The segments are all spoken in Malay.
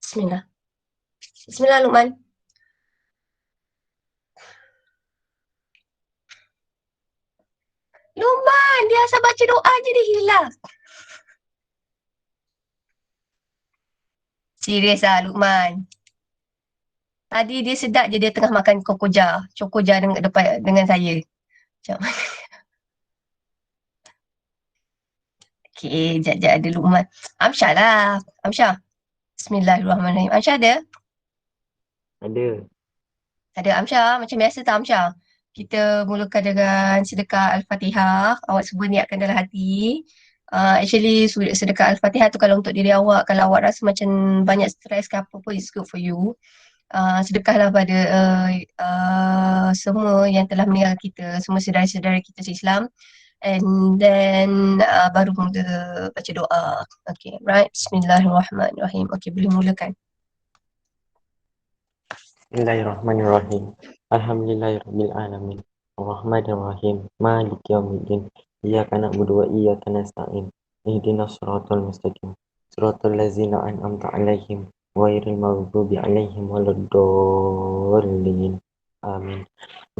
Bismillah. Bismillah Luqman. Luqman, dia asal baca doa je dia hilang. Serius lah Luqman. Tadi dia sedap je dia tengah makan cokoja dengan depan dengan saya. Macam okey, jap ada Luqman. Amsyah lah. Amsyah. Bismillahirrahmanirrahim. Amsyah ada? Ada. Ada Amsyah. Macam biasa tak Amsyah? Kita mulakan dengan sedekah Al-Fatihah. Awak semua niatkan dalam hati. Actually sedekah Al-Fatihah tu kalau untuk diri awak, kalau awak rasa macam banyak stres ke apa pun, it's good for you. Sedekahlah pada semua yang telah meninggal kita, semua saudara-saudara kita Islam. And then baru mula baca doa. Okay, right. Bismillahirrahmanirrahim. Okay, boleh mulakan. Bismillahirrahmanirrahim. Alhamdulillahirabbil alamin. Arrahmanirrahim. Maliki yaumiddin. Iyyaka na'budu wa iyyaka nasta'in. Ihdinas siratal mustaqim. Siratal ladzina an'amta 'alaihim ghairil maghdubi 'alaihim waladdallin. Amin.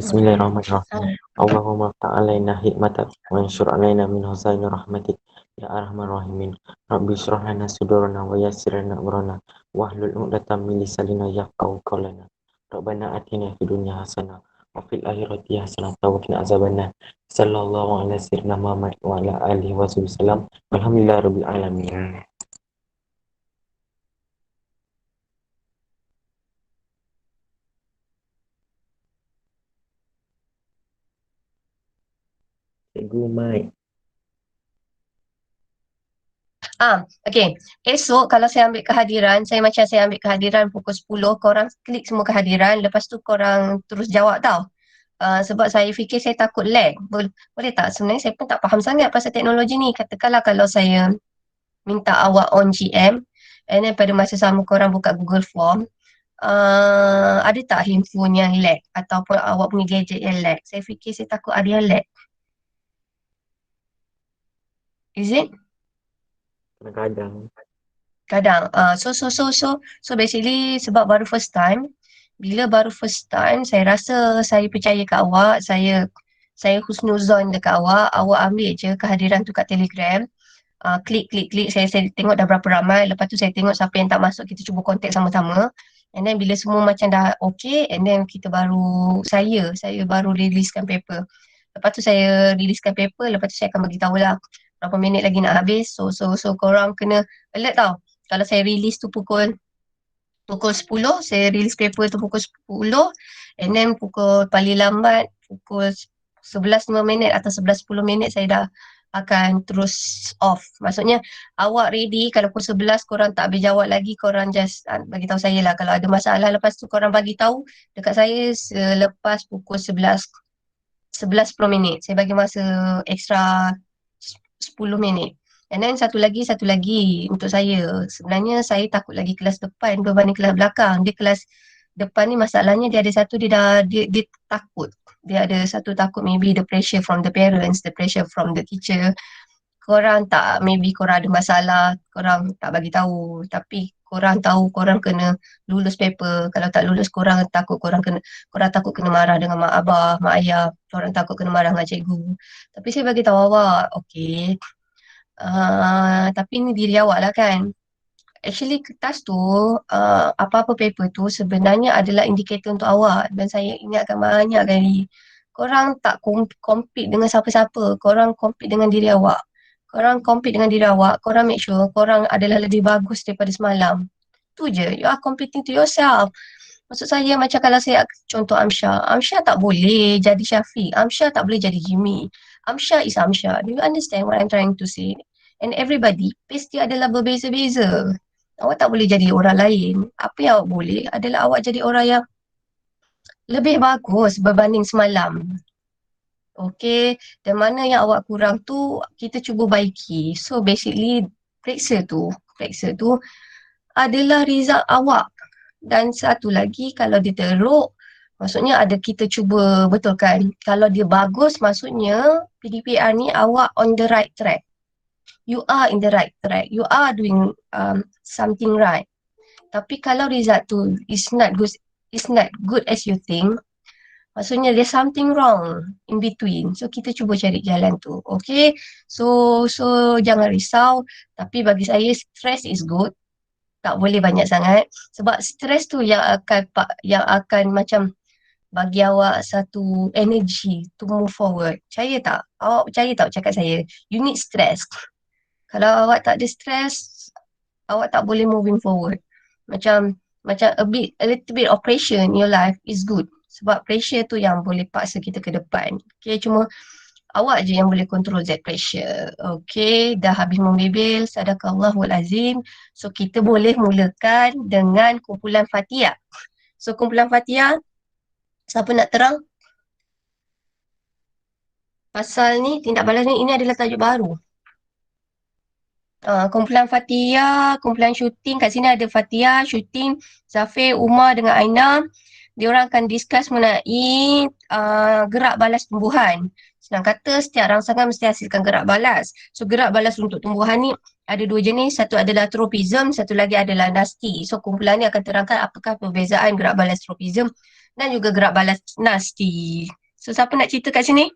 Bismillahirrahmanirrahim. Allahumma ta'alaina hikmatak wa anshur 'alaina min hazaini rahmatik ya arhamar rahimin. Rabbi shrah lana sudurana wa yassir lana amrana wahlul 'uqdatam min lisanina yafqahu qawlana. Rabbana atina fid dunya hasanah wa fil akhirati hasanah wa qina azabannar. Sallallahu ala sayyidina Muhammad wa ala alihi wasallam. Alhamdulillahirabbil alamin. Cikgu Mai. Okay. Esok kalau saya ambil kehadiran, saya ambil kehadiran pukul 10, korang klik semua kehadiran, lepas tu korang terus jawab tau. Sebab saya fikir saya takut lag. Boleh tak? Sebenarnya saya pun tak faham sangat pasal teknologi ni. Katakanlah kalau saya minta awak on GM, and then pada masa sama korang buka Google Form, ada tak handphone yang lag ataupun awak punya gadget yang lag? Saya fikir saya takut ada yang lag. Is it? Kadang-kadang. Kadang. So basically sebab baru first time, bila baru first time, saya rasa saya percaya kat awak, saya husnuzon dekat awak, awak ambil je kehadiran tu kat Telegram, klik, saya tengok dah berapa ramai, lepas tu saya tengok siapa yang tak masuk, kita cuba contact sama-sama, and then bila semua macam dah okay, and then kita baru, saya baru releasekan paper. Lepas tu saya releasekan paper, lepas tu saya akan bagi tahu lah berapa minit lagi nak habis, so korang kena alert tau. Kalau saya release tu pukul 10, saya release paper tu pukul 10, and then pukul paling lambat pukul 11:05 atau 11:10 saya dah akan terus off. Maksudnya awak ready, kalau pukul 11 korang tak habis jawab lagi, korang just bagi tahu saya lah. Kalau ada masalah lepas tu korang bagi tahu dekat saya selepas pukul 11:10. Saya bagi masa extra 10 minit. And then satu lagi untuk saya. Sebenarnya saya takut lagi kelas depan berbanding kelas belakang. Dia kelas depan ni masalahnya dia ada satu, dia takut. Dia ada satu takut, maybe the pressure from the parents, the pressure from the teacher. Korang tak, maybe korang ada masalah, korang tak bagi tahu. Tapi korang tahu korang kena lulus paper. Kalau tak lulus korang takut kena marah dengan mak abah, mak ayah. Korang takut kena marah dengan cikgu. Tapi saya bagi tahu awak, okay, tapi ni diri awak lah kan. Actually kertas tu, apa-apa paper tu sebenarnya adalah indikator untuk awak. Dan saya ingatkan banyak kali, korang tak compete dengan siapa-siapa. Korang compete dengan diri awak. Korang compete dengan diri awak, korang make sure korang adalah lebih bagus daripada semalam. Tu je, you are competing to yourself. Maksud saya macam kalau saya contoh Amsyah tak boleh jadi Syafiq, Amsyah tak boleh jadi Jimmy. Amsyah is Amsyah. Do you understand what I'm trying to say? And everybody, pace dia adalah berbeza-beza. Awak tak boleh jadi orang lain. Apa yang awak boleh adalah awak jadi orang yang lebih bagus berbanding semalam. Okay, dan mana yang awak kurang tu kita cuba baiki. So basically periksa tu adalah result awak. Dan satu lagi, kalau dia teruk, maksudnya ada kita cuba betulkan. Kalau dia bagus, maksudnya PDPR ni awak on the right track. You are in the right track. You are doing something right. Tapi kalau result tu is not good as you think, maksudnya there's something wrong in between. So kita cuba cari jalan tu. Okay. So jangan risau. Tapi bagi saya stress is good. Tak boleh banyak sangat. Sebab stress tu yang akan macam bagi awak satu energy to move forward. Percaya tak? Awak percaya tak cakap saya? You need stress. Kalau awak tak ada stress, awak tak boleh moving forward. Macam a little bit of pressure in your life is good. Sebab pressure tu yang boleh paksa kita ke depan. Okay, cuma awak je yang boleh control that pressure. Okay, dah habis membebel. Sadaqallahul azim. So, kita boleh mulakan dengan kumpulan Fatihah. So, kumpulan Fatihah, siapa nak terang? Pasal ni, tindak balas ni, ini adalah tajuk baru. Kumpulan Fatia, kumpulan syuting. Kat sini ada Fatia, syuting, Zafir, Umar dengan Aina. Diorang akan discuss mengenai gerak balas tumbuhan. Senang kata, setiap rangsangan mesti hasilkan gerak balas. So, gerak balas untuk tumbuhan ni ada dua jenis. Satu adalah tropism, satu lagi adalah nasty. So, kumpulan ni akan terangkan apakah perbezaan gerak balas tropism dan juga gerak balas nasty. So, siapa nak cerita kat sini?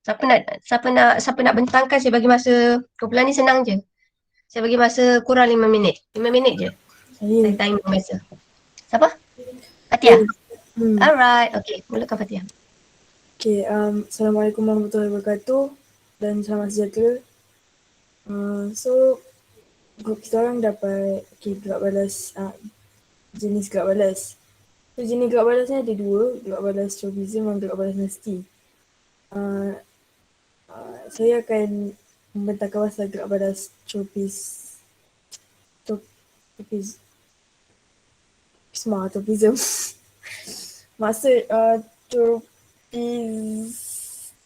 Siapa nak bentangkan, saya bagi masa. Kumpulan ni senang je. Saya bagi masa kurang 5 minit. 5 minit je. Saya timer masa. Siapa? Fatia? Alright. Okay, mulakan Fatia. Okay, Assalamualaikum warahmatullahi wabarakatuh dan selamat sejahtera. So, grup kita orang dapat gerak balas, jenis gerak balas. So, jenis gerak balas ni ada dua, gerak balas tropism dan gerak balas nasty. Saya akan membentangkan pasal gerak balas tropism. Maksud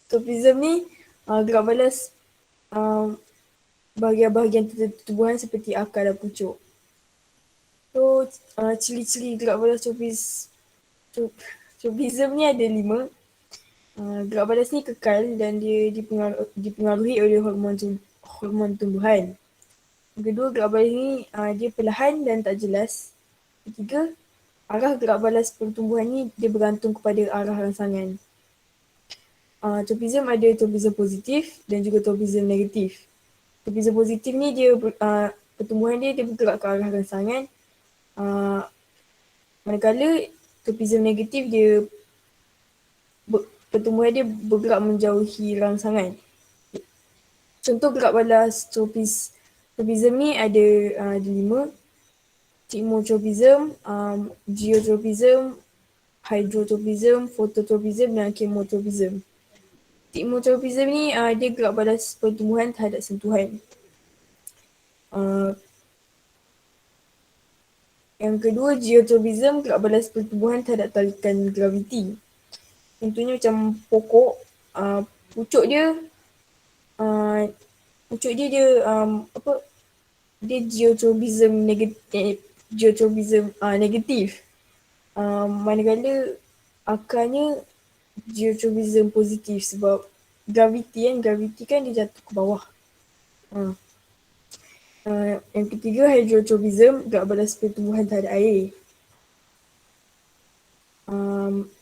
tropism ni gerak balas bahagian-bahagian tertentu tumbuhan seperti akar dan pucuk. So, ciri-ciri gerak balas tropism ni ada 5. Gerak balas ni kekal dan dia dipengaruhi oleh hormon tumbuhan. Yang kedua, gerak balas ni dia perlahan dan tak jelas. Ketiga, arah gerak balas pertumbuhan ni dia bergantung kepada arah rangsangan. Tropism ada tropism positif dan juga tropism negatif. Tropism positif ni dia pertumbuhan dia bergerak ke arah rangsangan. Manakala tropism negatif dia pertumbuhan dia bergerak menjauhi rangsangan. Contoh gerak balas tropism ni ada 5. Thigmotropism, geotropism, hydrotropism, phototropism dan chemotropism. Thigmotropism ni dia gerak balas pertumbuhan terhadap sentuhan. Yang kedua, geotropism, gerak balas pertumbuhan terhadap tarikan graviti. Contohnya macam pokok, pucuk dia dia geotropism negatif. Manakala akarnya geotropism positif sebab graviti kan dia jatuh ke bawah. Yang ketiga, hydrotropism, gerak balas pertumbuhan terhadap air.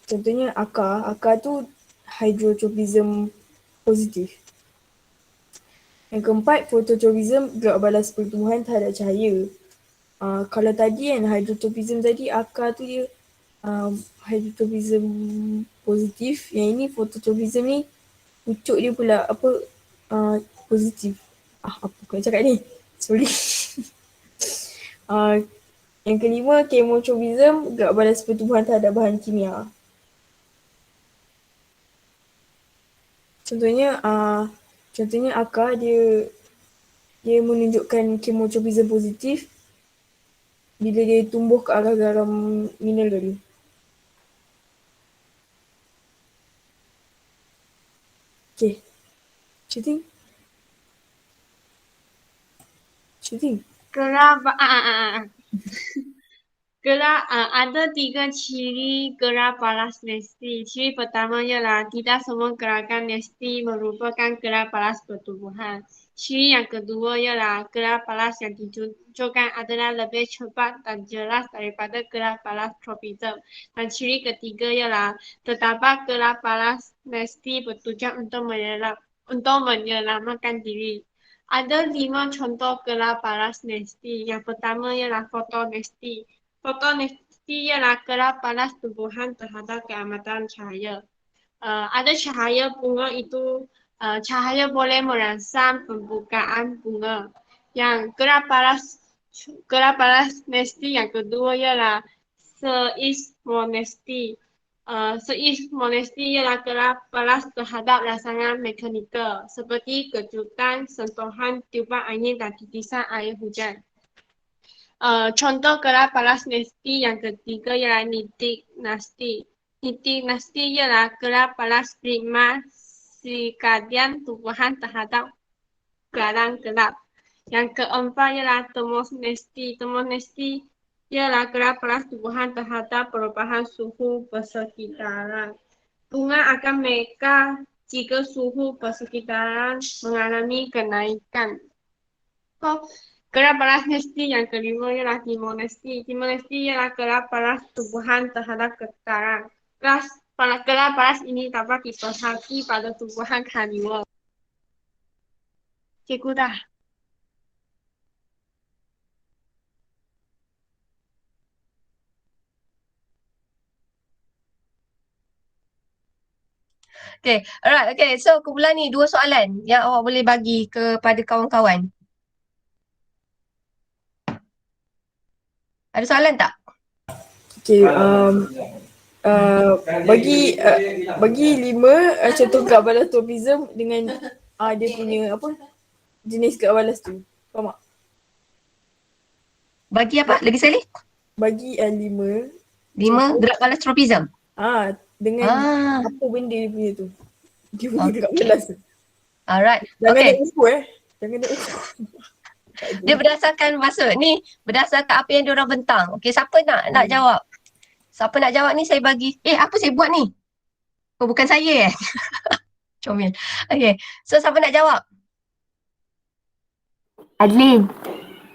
Contohnya akar tu hydrotropism positif. Yang keempat, phototropism, gerak balas pertumbuhan terhadap cahaya. Kalau tadi kan hydrotropism tadi akar tu dia hydrotropism positif, yang ini phototropism ni pucuk dia pula positif. Apa kau cakap ni? Sorry. Yang kelima, chemotropism, gerak balas pertumbuhan terhadap bahan kimia. Contohnya akar dia menunjukkan chemotropism positif bila dia tumbuh ke arah garam mineral. Okay. Shooting. Ada 3 ciri gerak balas nasty. Ciri pertama ialah tidak semua gerakan nasty merupakan gerak balas pertumbuhan. Ciri yang kedua ialah gerak balas yang ditunjukkan adalah lebih cepat dan jelas daripada gerak balas tropism. Dan ciri ketiga ialah terdapat gerak balas mesti bertujuan untuk menyelamatkan diri. Ada 5 contoh gerak balas nesti. Yang pertama ialah fotonesti. Fotonesti ialah gerak balas tumbuhan terhadap keamatan cahaya. Ada cahaya bunga itu cahaya boleh merangsang pembukaan bunga. Yang gerak balas nesti yang kedua ialah seismonesti. Seismonesti ialah gerak balas terhadap rangsangan mekanikal seperti kejutan, sentuhan, tiupan angin dan titisan air hujan. Contoh gerak balas nesti yang ketiga ialah nitik nasti. Nitik nasti ialah gerak balas prima sirkadian tumbuhan terhadap garang gelap. Yang keempat ialah termosnesti. Termosnesti ialah gerak balas tumbuhan terhadap perubahan suhu persekitaran. Bunga akan mekar jika suhu persekitaran mengalami kenaikan. Gerak balas nesti yang kelima ialah timonesti. Timonesti ialah gerak balas tumbuhan terhadap getaran. Gerak balas ini dapat diperhati pada tumbuhan karnivor. Cikgu dah. Okay, alright, okay. So kumpulan ni 2 soalan yang awak boleh bagi kepada kawan-kawan. Ada soalan tak? Okay, bagi 5 contoh gerak balas tropism dengan dia punya apa jenis gerak balas tu. Faham tak? Bagi apa? Lagi sekali? Bagi 5 5 gerak balas tropism. dengan apa benda dia punya tu. Dia punya gerak balas tu. Alright. Jangan Okay. nak ukur Jangan nak ukur. Dia berdasarkan masa. Ni berdasarkan apa yang diorang bentang. Okay, siapa nak jawab? Siapa nak jawab ni saya bagi. Apa saya buat ni? Oh, bukan saya Comel. Okay. So, siapa nak jawab? Adlin.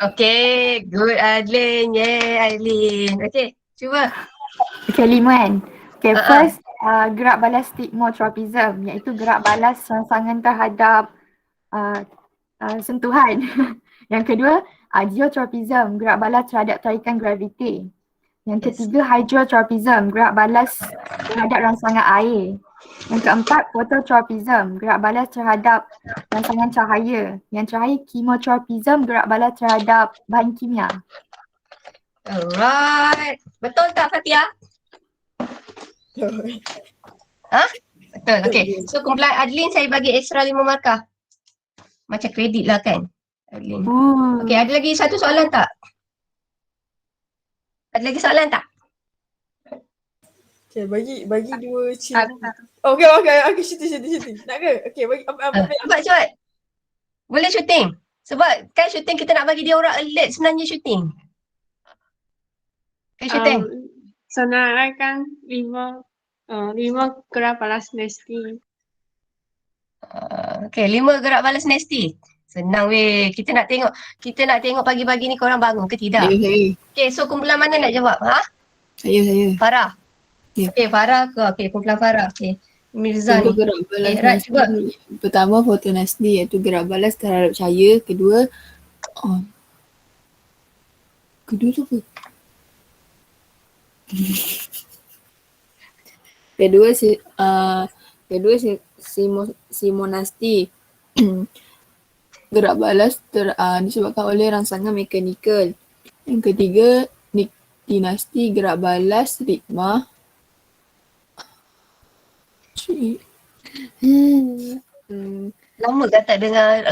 Okay. Good, Adlin. Yeah, Adlin. Okay. Cuba. Okay, 5 kan. Okay, Ha-ha. first gerak balas stigmotropism iaitu gerak balas rangsangan terhadap sentuhan. Yang kedua, geotropism, gerak balas terhadap tarikan graviti. Yang ketiga, hydrotropism, gerak balas terhadap rangsangan air. Yang keempat, phototropism, gerak balas terhadap rangsangan cahaya. Yang terakhir, chemotropism, gerak balas terhadap bahan kimia. Alright. Betul tak, Fatia? Betul. Okay. So, kumpulan Adlin saya bagi extra 5 markah. Macam kredit lah kan, Adlin. Okay, ada lagi satu soalan tak? Ada lagi soalan tak? Okay, bagi 2 ciri. Okay, syuting. Nak ke? Okay, bagi Cepat. Boleh syuting. Sebab kan syuting kita nak bagi dia orang alert sebenarnya syuting. Okay, syuting. Senaraikan 5 gerak balas nesti. Okay, 5 gerak balas nesti. Senang weh. Kita nak tengok pagi-pagi ni korang bangun ke tidak? Saya. Okay, so kumpulan mana nak jawab? Saya. Farah. Ya. Okay, Farah ke? Okay, kumpulan Farah. Okay. Mirza Contoh ni. gerak balas Raj, cuba. pertama fotonasti iaitu gerak balas terhadap cahaya. Kedua tu apa? Kedua simonasti. Gerak balas disebabkan oleh rangsangan mekanikal. Yang ketiga dinasti gerak balas ritma. Lama kan tak dengar.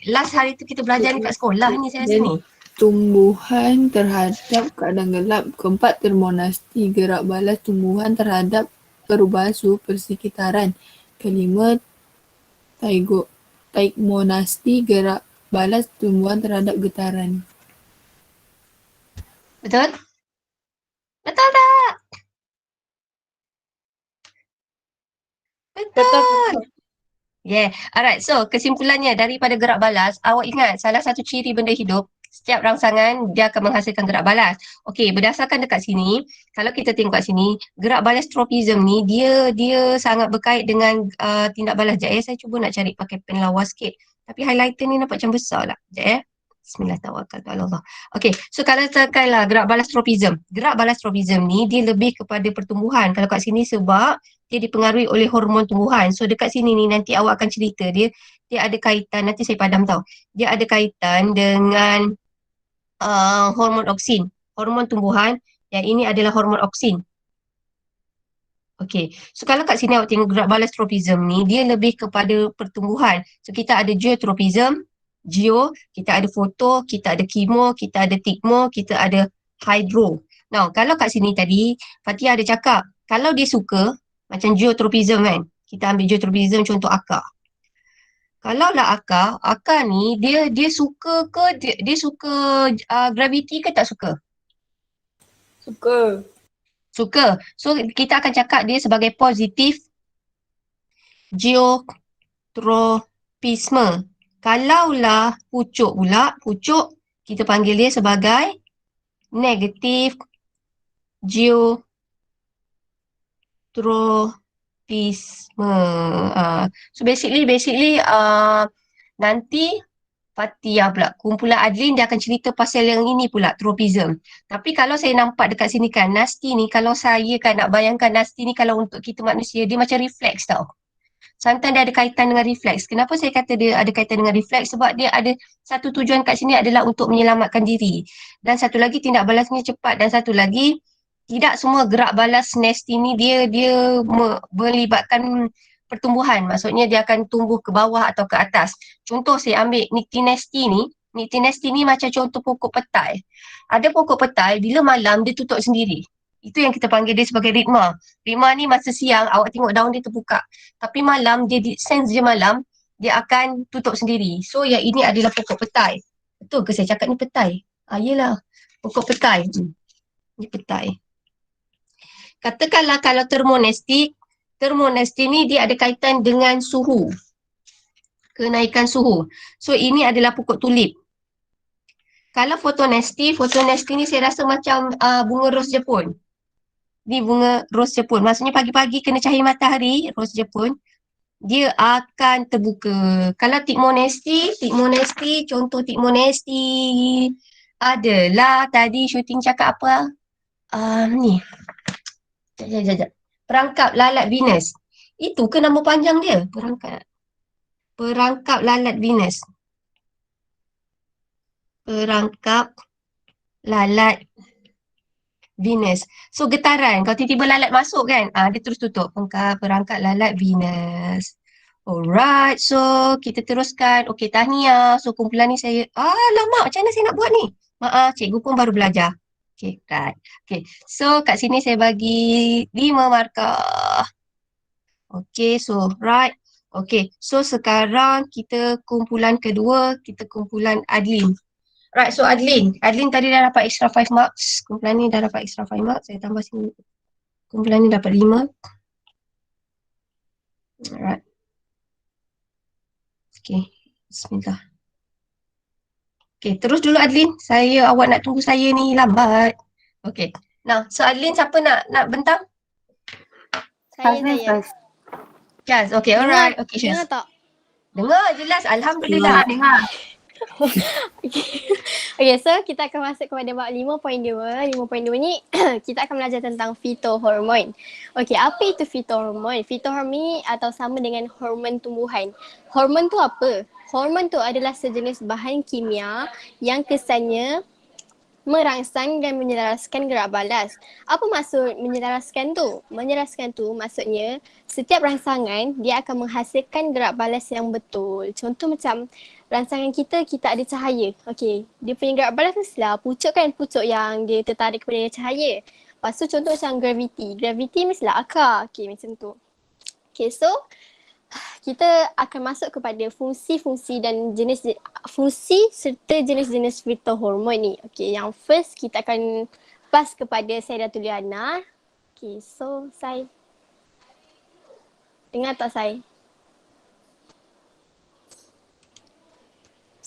Last hari tu kita belajar ni kat sekolah ni saya rasa ni. Tumbuhan terhadap keadaan gelap. Keempat, termonasti, gerak balas tumbuhan terhadap perubahan suhu persekitaran. Kelima, taigmonasti, gerak balas tumbuhan terhadap getaran. Betul? Betul tak? Betul. Yeah. Alright. So, kesimpulannya daripada gerak balas, awak ingat salah satu ciri benda hidup, setiap rangsangan dia akan menghasilkan gerak balas. Okey, berdasarkan dekat sini, kalau kita tengok kat sini, gerak balas tropism ni dia sangat berkait dengan tindak balas. Sekejap saya cuba nak cari pakai pen lawa sikit. Tapi highlighter ni nampak macam besar lah. Sekejap Bismillah tawakkaltu ala Allah. Okey, so kalau katakanlah gerak balas tropism. Gerak balas tropism ni dia lebih kepada pertumbuhan. Kalau kat sini sebab dia dipengaruhi oleh hormon tumbuhan. So dekat sini ni nanti awak akan cerita dia ada kaitan, nanti saya padam tau. Dia ada kaitan dengan hormon oksin, hormon tumbuhan, yang ini adalah hormon oksin. Okey, so kalau kat sini awak tengok gerak balas tropism ni, dia lebih kepada pertumbuhan. So kita ada geotropism, kita ada foto, kita ada kimo, kita ada tigmo, kita ada hydro. Now, kalau kat sini tadi, Fatia ada cakap, kalau dia suka, macam geotropism kan, kita ambil geotropism contoh akar. Kalau lah akar ni dia suka ke, dia suka gravity ke tak suka? Suka. Suka. So kita akan cakap dia sebagai positif geotropisme. Kalaulah pucuk pula, pucuk kita panggil dia sebagai negatif geotropisme. So basically nanti Fatia pula, kumpulan Adlin dia akan cerita pasal yang ini pula, tropism. Tapi kalau saya nampak dekat sini kan, Nasti ni, kalau saya kan nak bayangkan Nasti ni kalau untuk kita manusia, dia macam refleks tau. Sometimes dia ada kaitan dengan refleks. Kenapa saya kata dia ada kaitan dengan refleks? Sebab dia ada satu tujuan kat sini adalah untuk menyelamatkan diri. Dan satu lagi tindak balasnya cepat. Dan satu lagi, tidak semua gerak balas Nasti ni dia melibatkan pertumbuhan. Maksudnya dia akan tumbuh ke bawah atau ke atas. Contoh saya ambil Nyctinasty ni. Nyctinasty ni macam contoh pokok petai. Ada pokok petai, bila malam dia tutup sendiri. Itu yang kita panggil dia sebagai ritma. Ritma ni masa siang awak tengok daun dia terbuka. Tapi malam dia sense je malam, dia akan tutup sendiri. So yang ini adalah pokok petai. Betul ke saya cakap ni petai? Yelah. Pokok petai. Ni petai. Katakanlah kalau termonestik ni dia ada kaitan dengan suhu. Kenaikan suhu. So ini adalah pokok tulip. Kalau fotonesti ni saya rasa macam bunga ros Jepun. Ni bunga ros Jepun. Maksudnya pagi-pagi kena cahaya matahari, ros Jepun, dia akan terbuka. Kalau tigmonesti, contoh tigmonesti adalah tadi syuting cakap apa? Ni. Sekejap. Perangkap lalat Venus. Itu ke nama panjang dia? Perangkap lalat Venus. Perangkap lalat Venus. So getaran. Kalau tiba-tiba lalat masuk kan, dia terus tutup. Perangkap lalat Venus. Alright, so kita teruskan. Okey, tahniah. So kumpulan ni saya, lama macam mana saya nak buat ni? Maaf, cikgu pun baru belajar. Okay, right. Okay, so kat sini saya bagi 5 markah. Okay, so right. Okay, so sekarang kita kumpulan kedua, kita kumpulan Adlin. Right, so Adlin tadi dah dapat extra 5 marks. Kumpulan ni dah dapat extra 5 marks. Saya tambah sini. Kumpulan ni dapat 5. Alright. Okay, bismillah. Okay, terus dulu Adlin. Awak nak tunggu saya ni lambat. Okay. Now, so Adlin siapa nak bentang? Saya. Syaz, okay, alright. Okay, Syaz. Dengar tak? Dengar jelas, Alhamdulillah. Dengar. Okay, so kita akan masuk kepada bab 5.2. 5.2 ni kita akan belajar tentang fitohormon. Okay, apa itu fitohormon? Fitohormon ni atau sama dengan hormon tumbuhan. Hormon tu apa? Hormon tu adalah sejenis bahan kimia yang kesannya merangsang dan menyelaraskan gerak balas. Apa maksud menyelaraskan tu? Menyelaraskan tu maksudnya setiap rangsangan dia akan menghasilkan gerak balas yang betul. Contoh macam rangsangan kita ada cahaya. Okey, dia punya gerak balas mestilah pucuk kan, pucuk yang dia tertarik kepada cahaya. Lepas tu contoh macam gravity. Gravity mestilah akar. Okey, macam tu. Okey, so kita akan masuk kepada fungsi-fungsi dan fungsi serta jenis-jenis fitohormon ni. Okey, yang first kita akan pass kepada Saidatul Liana. Okey, so Sai. Dengar tak Sai?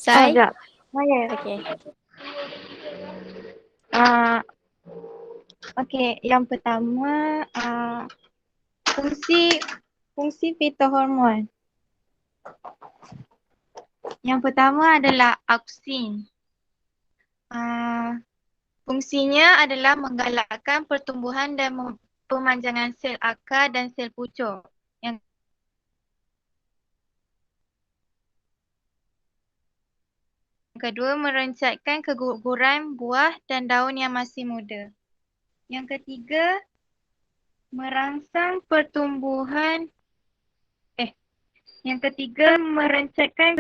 Sai? Sekejap. Saya. Okey. Okey, yang pertama fungsi fitohormon. Yang pertama adalah auksin. Fungsinya adalah menggalakkan pertumbuhan dan pemanjangan sel akar dan sel pucuk. Yang kedua, merencatkan keguguran buah dan daun yang masih muda. Yang ketiga, merangsang pertumbuhan merencatkan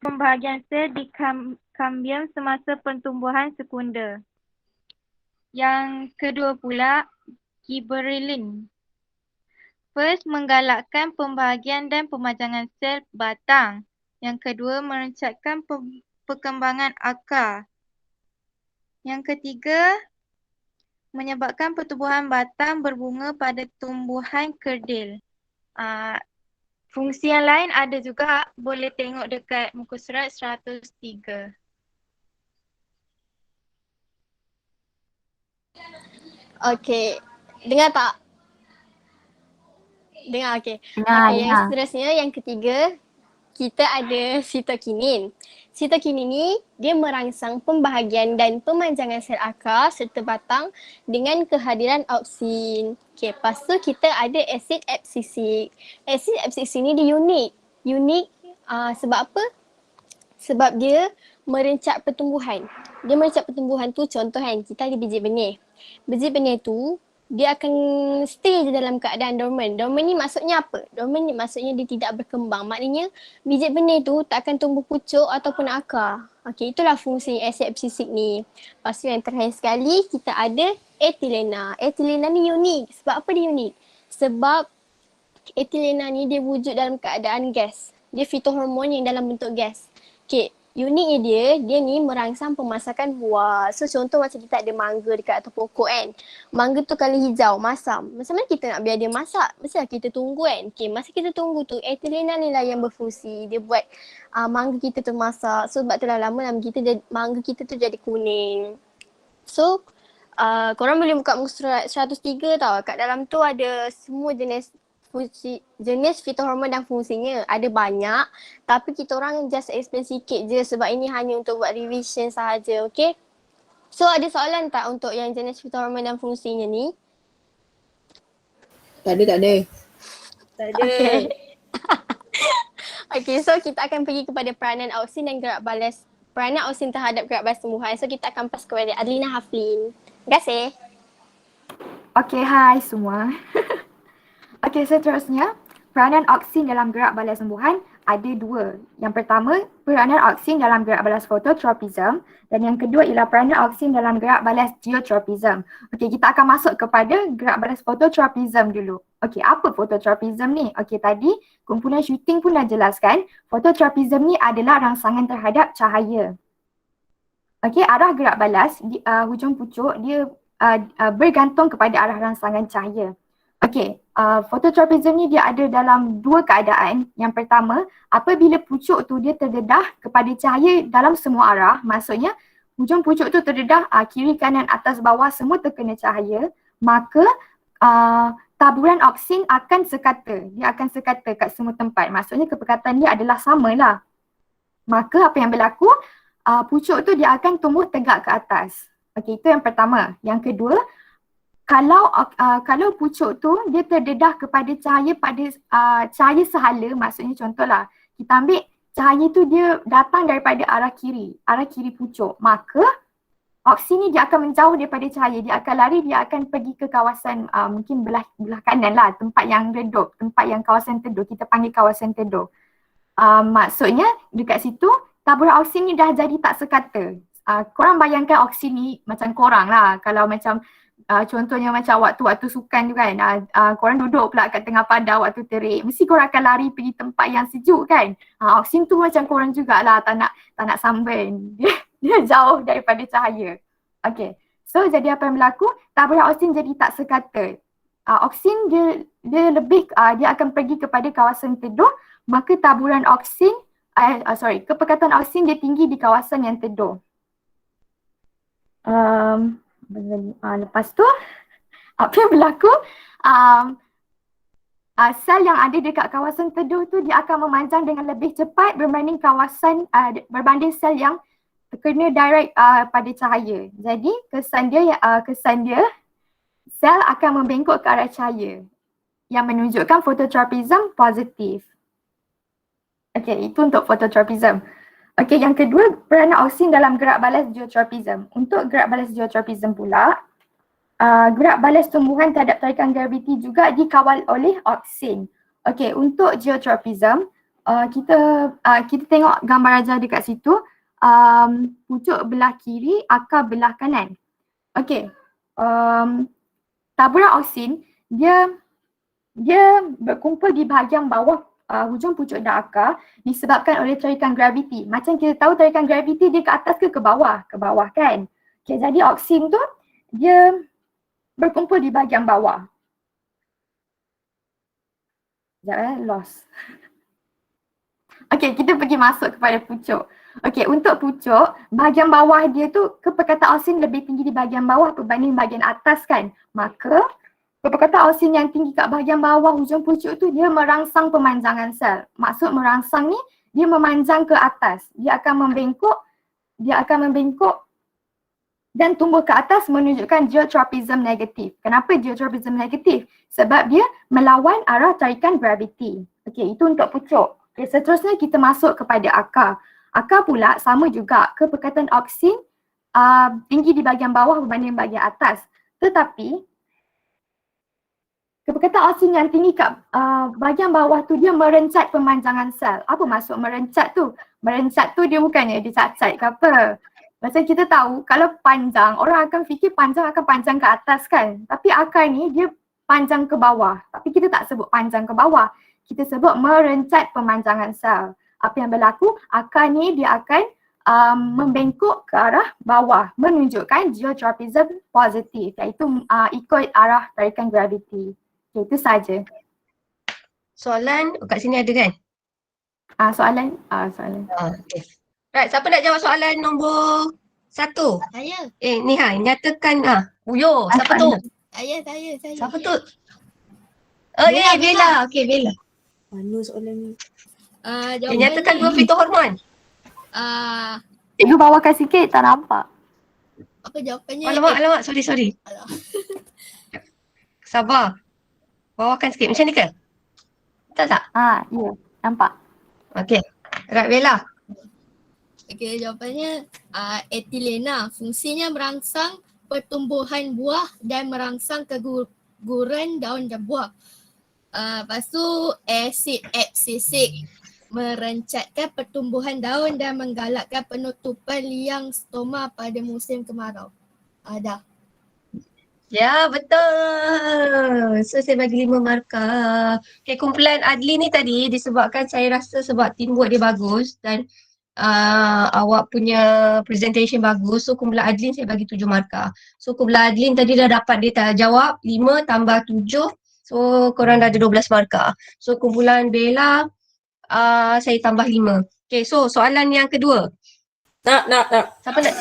pembahagian sel di kambium semasa pertumbuhan sekunder. Yang kedua pula, gibberellin. First, menggalakkan pembahagian dan pemajangan sel batang. Yang kedua, merencatkan perkembangan akar. Yang ketiga, menyebabkan pertumbuhan batang berbunga pada tumbuhan kerdil. Fungsi yang lain ada juga, boleh tengok dekat muka surat 103. Okey. Dengar tak? Dengar, okey. Dengar, Okey, yang dengar. seterusnya, yang ketiga, kita ada sitokinin. Sitokinin ni dia merangsang pembahagian dan pemanjangan sel akar serta batang dengan kehadiran auksin. Okey, lepas tu kita ada asid absisik. Asid absisik ni dia unik. Unik sebab apa? Sebab dia merencap pertumbuhan. Dia merencap pertumbuhan tu, contoh kan, kita ada biji benih. Biji benih tu dia akan stay je dalam keadaan dormant. Dormant ni maksudnya apa? Dormant ni maksudnya dia tidak berkembang. Maknanya biji benih tu tak akan tumbuh pucuk ataupun akar. Okey, itulah fungsi asid absisik ni. Lepas tu yang terakhir sekali kita ada etilena. Etilena ni unik. Sebab apa dia unik? Sebab etilena ni dia wujud dalam keadaan gas. Dia fitohormon yang dalam bentuk gas. Okey, uniknya dia ni merangsang pemasakan buah. So contoh macam kita ada mangga dekat atas pokok kan. Mangga tu kalau hijau, masam. Macam mana kita nak biar dia masak? Mestilah kita tunggu kan. Okey, masa kita tunggu tu etilena ni lah yang berfungsi. Dia buat mangga kita tu masak. So sebab tu lah lama-lama mangga kita tu jadi kuning. So korang boleh buka muka surat 103 tau. Kat dalam tu ada semua jenis fitohormon dan fungsinya. Ada banyak tapi kita orang just explain sikit je sebab ini hanya untuk buat revision sahaja, okay? So ada soalan tak untuk yang jenis fitohormon dan fungsinya ni? Tak ada. Tak ada. Okay. Okay, so kita akan pergi kepada peranan auksin dan gerak balas. Peranan auksin terhadap gerak balas tumbuhan. So kita akan pass kepada Adlina Haflin. Terima kasih. Okey, hai semua. Okey, seterusnya, peranan auksin dalam gerak balas tumbuhan ada dua. Yang pertama, peranan auksin dalam gerak balas fototropism dan yang kedua ialah peranan auksin dalam gerak balas geotropism. Okey, kita akan masuk kepada gerak balas fototropism dulu. Okey, apa fototropism ni? Okey, tadi kumpulan shooting pun dah jelaskan, fototropism ni adalah rangsangan terhadap cahaya. Okey, arah gerak balas di hujung pucuk dia bergantung kepada arah rangsangan cahaya. Okey, fototropism ni dia ada dalam dua keadaan. Yang pertama, apabila pucuk tu dia terdedah kepada cahaya dalam semua arah, maksudnya hujung pucuk tu terdedah kiri, kanan, atas, bawah semua terkena cahaya, maka taburan auksin akan sekata. Dia akan sekata kat semua tempat. Maksudnya kepekatan dia adalah samalah. Maka apa yang berlaku? Pucuk tu dia akan tumbuh tegak ke atas. Okey, itu yang pertama. Yang kedua, kalau pucuk tu dia terdedah kepada cahaya cahaya sehala, maksudnya contohlah kita ambil cahaya tu dia datang daripada arah kiri pucuk, maka auksin ni dia akan menjauh daripada cahaya, dia akan lari, dia akan pergi ke kawasan mungkin belah kanan lah, tempat yang redup, tempat yang kawasan teduh, kita panggil kawasan teduh. Maksudnya dekat situ taburan auksin ni dah jadi tak sekata. Korang bayangkan auksin ni macam korang lah, kalau macam contohnya macam waktu sukan tu kan, korang duduk pula kat tengah padang waktu terik, mesti korang akan lari pergi tempat yang sejuk kan. Auksin tu macam korang jugalah, tak nak sunburn. Dia jauh daripada cahaya. Okay, so jadi apa yang berlaku? Taburan auksin jadi tak sekata. Auksin dia lebih, dia akan pergi kepada kawasan teduh, maka taburan auksin kepekatan oksin dia tinggi di kawasan yang teduh. Lepas tu apa yang berlaku? Sel yang ada dekat kawasan teduh tu dia akan memanjang dengan lebih cepat berbanding berbanding sel yang terkena direct pada cahaya. Jadi kesan dia sel akan membengkok ke arah cahaya yang menunjukkan phototropism positif. Okey, itu untuk phototropism. Okey, yang kedua, peranan oksin dalam gerak balas geotropism. Untuk gerak balas geotropism pula, gerak balas tumbuhan terhadap tarikan graviti juga dikawal oleh oksin. Okey, untuk geotropism, kita tengok gambar ajar dekat situ, pucuk belah kiri, akar belah kanan. Okey, taburan oksin dia berkumpul di bahagian bawah hujung pucuk dan akar disebabkan oleh tarikan graviti. Macam kita tahu tarikan graviti dia ke atas ke bawah? Ke bawah kan? Okay, jadi oksin tu dia berkumpul di bahagian bawah. Sekejap lost. Okay, kita pergi masuk kepada pucuk. Okay, untuk pucuk, bahagian bawah dia tu kepekatan oksin lebih tinggi di bahagian bawah berbanding bahagian atas kan? Maka kepekatan oksin yang tinggi kat bahagian bawah hujung pucuk tu dia merangsang pemanjangan sel. Maksud merangsang ni dia memanjang ke atas. Dia akan membengkok dan tumbuh ke atas menunjukkan geotropism negatif. Kenapa geotropism negatif? Sebab dia melawan arah tarikan graviti. Okey, itu untuk pucuk. Okay, seterusnya kita masuk kepada akar. Akar pula sama juga kepekatan oksin tinggi di bahagian bawah berbanding bahagian atas. Tetapi kepekatan oksin yang tinggi kat bahagian bawah tu dia merencat pemanjangan sel. Apa maksud merencat tu? Merencat tu dia bukannya dia cacat ke apa. Macam kita tahu kalau panjang, orang akan fikir panjang akan panjang ke atas kan. Tapi akar ni dia panjang ke bawah. Tapi kita tak sebut panjang ke bawah. Kita sebut merencat pemanjangan sel. Apa yang berlaku? Akar ni dia akan membengkok ke arah bawah menunjukkan geotropism positif, iaitu ikut arah tarikan graviti. Okay, itu saja. Soalan kat sini ada kan? Soalan. Okay. Right, siapa nak jawab soalan nombor 1? Saya. Nyatakan Uyo, siapa tu? Saya. Siapa tu? Oh ya, Bella. Okey, Bella. Mana soalan ni? Nyatakan dua fitohormon. Cikgu bawakan sikit, tak nampak. Apa jawapannya? Alamak, sorry. Sabar. Bawakan sikit, macam ni ke? Tak? Ya, nampak. Okey. Right, Bella. Okey, jawapannya etilena. Fungsinya merangsang pertumbuhan buah dan merangsang keguguran daun dan buah. Lepas tu asid absisik merencatkan pertumbuhan daun dan menggalakkan penutupan liang stoma pada musim kemarau. Dah. Ya, betul. So, saya bagi 5 markah. Okay, kumpulan Adli ni tadi disebabkan saya rasa sebab teamwork dia bagus dan awak punya presentation bagus. So, kumpulan Adlin saya bagi 7 markah. So, kumpulan Adlin tadi dah dapat dia jawab 5 tambah 7. So, korang dah ada 12 markah. So, kumpulan Bella saya tambah 5. Okay, so soalan yang kedua. Nak. Siapa nak?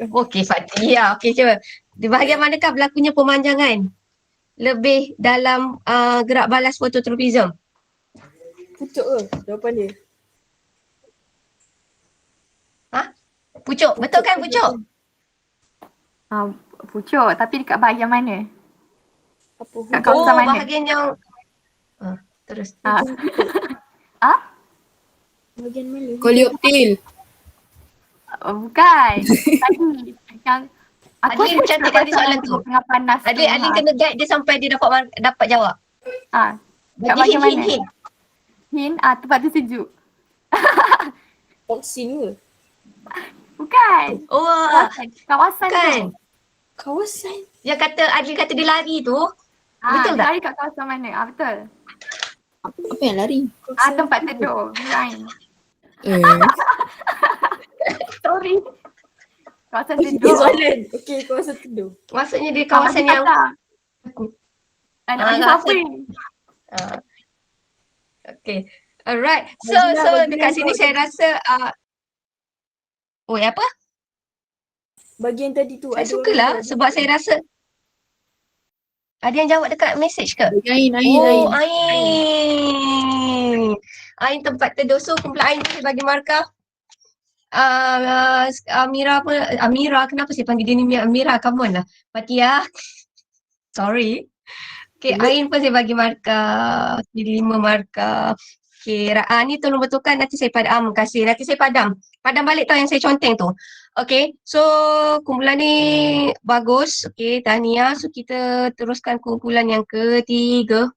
Okey, Fatia. Okey, cuba. Di bahagian manakah berlakunya pemanjangan lebih dalam gerak balas fototropism? Pucuk ke jawapan dia? Pucuk. Betul kan pucuk? Pucuk, tapi dekat bahagian mana? Apa Kat hujung? kawasan mana? Bahagian yang terus. Bahagian mana? Koleoptil. Bukan. Tadi yang Adlin cantik tadi soalan tu. Tengah panas tu. Adlin kena guide dia sampai dia dapat jawab. Kat Bagi bahagian mana? hint. Hint, tempat tu sejuk. Oksin ke? Bukan. Oh, Kawasan kan. tu. Kawasan. Yang kata Adlin kata dia lari tu. Betul dia tak? lari kat kawasan mana? Betul. Apa yang lari? Tempat teduh. Right. Sorry. Kawasan teduh. Soalan. Okey, kawasan teduh. Maksudnya di kawasan yang Nak bagi siapa ni? Okey. Alright. So Najila, bagi dekat yang sini jawab saya tadi. rasa apa? Bagi yang tadi tu Saya ada orang sukalah jawab. sebab saya rasa ada yang jawab dekat message ke? Ain. Oh, Ain. Ain tempat terdosu, kumpulan Ain tu saya bagi markah. Amira, kenapa saya panggil dia ni Amira? Come on lah. Fatia. Sorry. Okay, Ain pun saya bagi markah. Jadi 5 markah. Okay, ni tolong betulkan, nanti saya padam. Kasih, nanti saya padam. Padam balik tau yang saya conteng tu. Okay, so kumpulan ni bagus. Okay, tahniah. So kita teruskan kumpulan yang ketiga.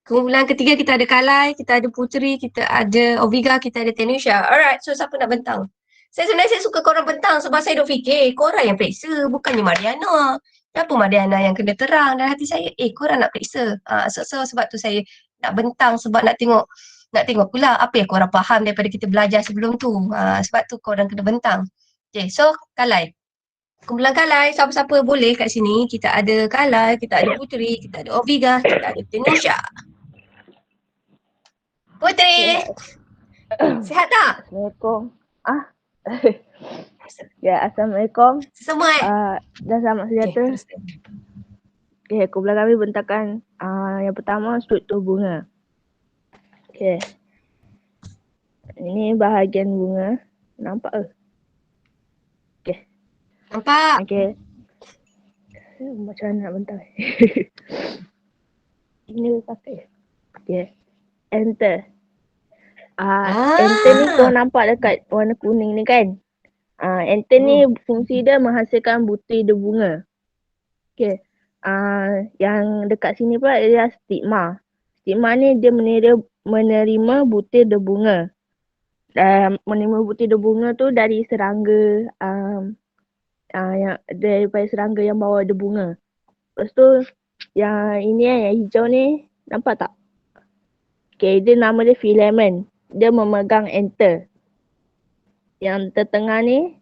Kumpulan ketiga kita ada Kalai, kita ada Puteri, kita ada Oviga, kita ada Tenusha. Alright, so siapa nak bentang? Sebenarnya saya suka korang bentang sebab saya duk fikir korang yang periksa, bukannya Mariana. Kenapa Mariana yang kena terang dalam hati saya? Korang nak periksa. So sebab tu saya nak bentang sebab nak tengok pula apa yang korang faham daripada kita belajar sebelum tu. Sebab tu korang kena bentang. Okay, so Kalai. Kumpulan Kalai, siapa-siapa boleh kat sini. Kita ada Kalai, kita ada Puteri, kita ada Oviga, kita ada Tenusha. Puteri, sihat tak? Assalamualaikum. Ya, Assalamualaikum. Semua Dan selamat sejahtera. Okay, kumpulan kami bentangkan yang pertama struktur bunga. Okay. Ini bahagian bunga. Nampak ke? Okay. Nampak? Okay. Macam mana nak bentang? Ini pakai. Okay. Enter. Enter ni kau nampak dekat warna kuning ni kan? Enter ni fungsi dia menghasilkan butir bunga. Okay. Yang dekat sini pula ialah stigma. Stigma ni dia menerima butir bunga. Menerima butir bunga tu dari serangga yang daripada serangga yang bawa bunga. Lepas tu yang ini yang hijau ni nampak tak? Okay, dia nama dia filamen. Dia memegang enter. Yang tertengah ni,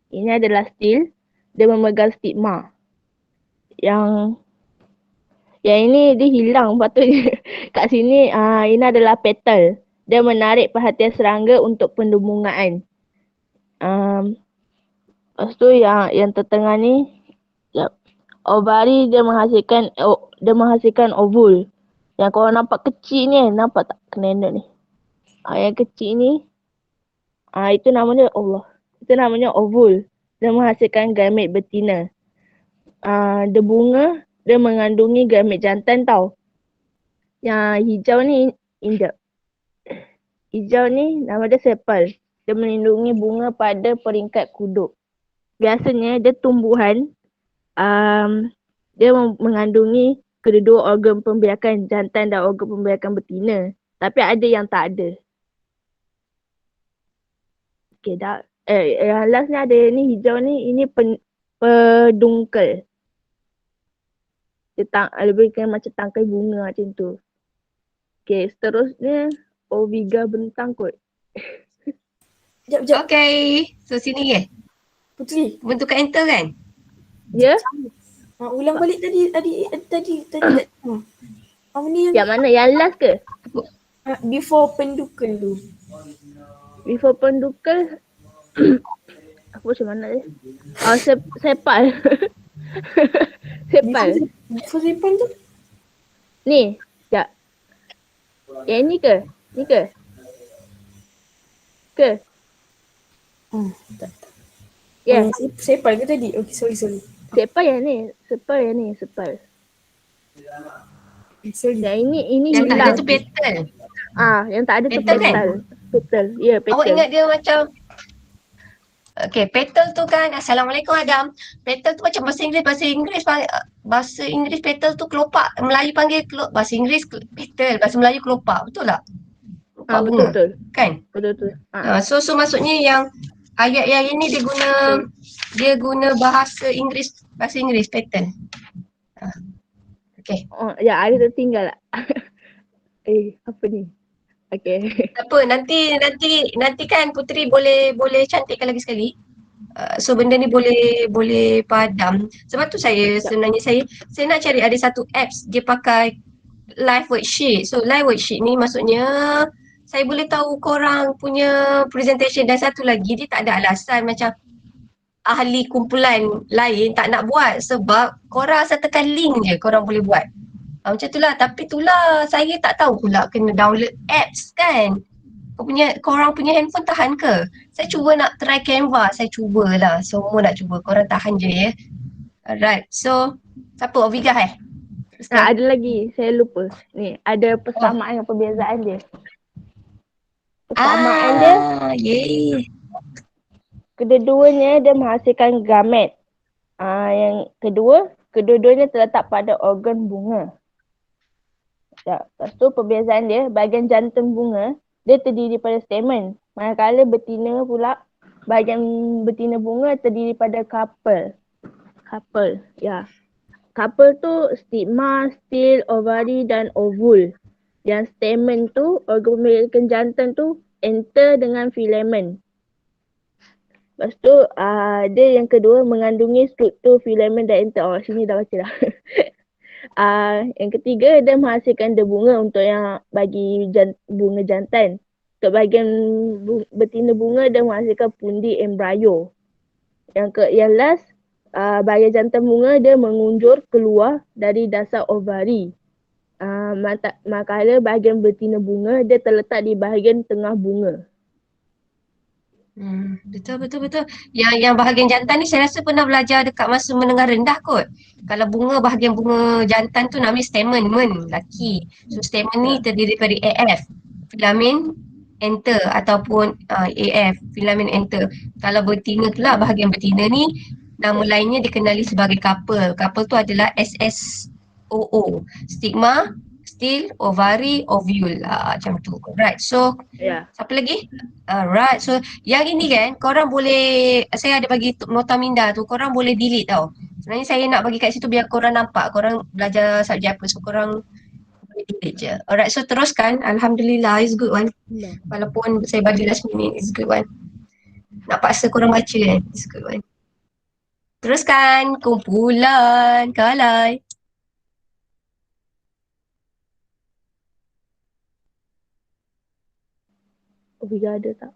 ini adalah stil. Dia memegang stigma. Yang ini dia hilang patutnya. Kat sini ini adalah petal. Dia menarik perhatian serangga untuk pendubungan. Lepas tu yang tertengah ni, ovari dia menghasilkan ovul. Yang korang nampak kecil ni, nampak tak kenendek ni? Yang kecil ni, itu namanya Allah. Itu namanya ovul. Dia menghasilkan gamet betina. Dia bunga, dia mengandungi gamet jantan tau. Yang hijau ni induk. Hijau ni nama dia sepal. Dia melindungi bunga pada peringkat kuduk. Biasanya dia tumbuhan, dia mengandungi kedua organ pembiakan jantan dan organ pembiakan betina. Tapi ada yang tak ada. Okay, dah. Yang last ni ada ni hijau ni, ini pedungkel. Dia lebih kan macam tangkai bunga macam tu. Okay, seterusnya Oviga bentang kot. Sekejap. Okay, so sini ke? Puteri. Bentuk enter kan? Ya? Ulang balik tadi. Ni Yang mana? Yang last ke? before pendukel tu. Before pendukel apa macam mana dia? Sepal. Sepal. Before sepal tu? Ni, sekejap. Yang ni ke? Ni ke? Ke? Tak. Ya. Sepal ke tadi? Okay, sorry. Sepal yang ni. Sepal. Sorry. Yang ini Yang tak ada hilang. tu petal. Yang tak ada tu Petal kan? Petal. Ya, petal. Awak ingat dia macam okay, petal tu kan, Assalamualaikum Adam. Petal tu macam bahasa Inggeris petal tu kelopak. Melayu panggil bahasa Inggeris petal, bahasa Melayu kelopak. Betul tak? Kelopak bunga. Betul. Kan? Betul. So maksudnya yang ayat yang ini dia guna bahasa Inggeris petal. Okay. Ya, ada tertinggal lah. Apa ni? Okay. Tak apa, nanti kan Puteri boleh cantikkan lagi sekali. So benda ni boleh padam. Sebab tu sebenarnya saya nak cari ada satu apps dia pakai live worksheet. So live worksheet ni maksudnya saya boleh tahu korang punya presentation, dan satu lagi dia tak ada alasan macam ahli kumpulan lain tak nak buat sebab korang asal tekan link je korang boleh buat. Macam tu lah, tapi tu lah saya tak tahu pula kena download apps kan. Korang punya handphone tahan ke? Saya cuba nak try Canva, saya cubalah. Semua nak cuba, korang tahan je ya. Alright, so siapa? Oviga Teruskan. Ada lagi, saya lupa. Ni, ada persamaan dan perbezaan dia. Persamaan dia, Yeay. kedua-duanya dia menghasilkan gamet. Yang kedua-duanya terletak pada organ bunga. Lepas tu perbezaan dia, bahagian jantung bunga, dia terdiri pada stamen. Manakala betina pula, bahagian betina bunga terdiri pada carpel. Carpel tu stigma, stil, ovari dan ovul. Yang stamen tu, organ pemilikan jantung tu, enter dengan filamen. Lepas tu, dia yang kedua mengandungi struktur filamen dan enter. Sini dah baca dah. Yang ketiga, dia menghasilkan debunga untuk yang bagi bunga jantan. Untuk bahagian betina bunga, dia menghasilkan pundi embrio. Yang last, bahagian jantan bunga dia mengunjur keluar dari dasar ovari. Manakala bahagian betina bunga dia terletak di bahagian tengah bunga. Betul. Yang bahagian jantan ni saya rasa pernah belajar dekat masa menengah rendah kot. Kalau bahagian bunga jantan tu namanya stamen laki. So stamen ni terdiri dari AF, filamen enter ataupun AF, filamen enter. Kalau betina pula, bahagian betina ni nama lainnya dikenali sebagai couple. Couple tu adalah SSOO. Stigma, stil, ovari, ovule. Macam tu. Right. So siapa lagi? Alright. So yang ini kan korang boleh, saya ada bagi nota minda tu, korang boleh delete tau. Sebenarnya saya nak bagi kat situ biar korang nampak korang belajar subjek apa. So korang boleh delete je. Alright. So teruskan. Alhamdulillah, it's good one. Walaupun saya bagi last minute, it's good one. Nak paksa korang baca kan, it's good one. Teruskan. Kumpulan Kalai. Oviga ada tak?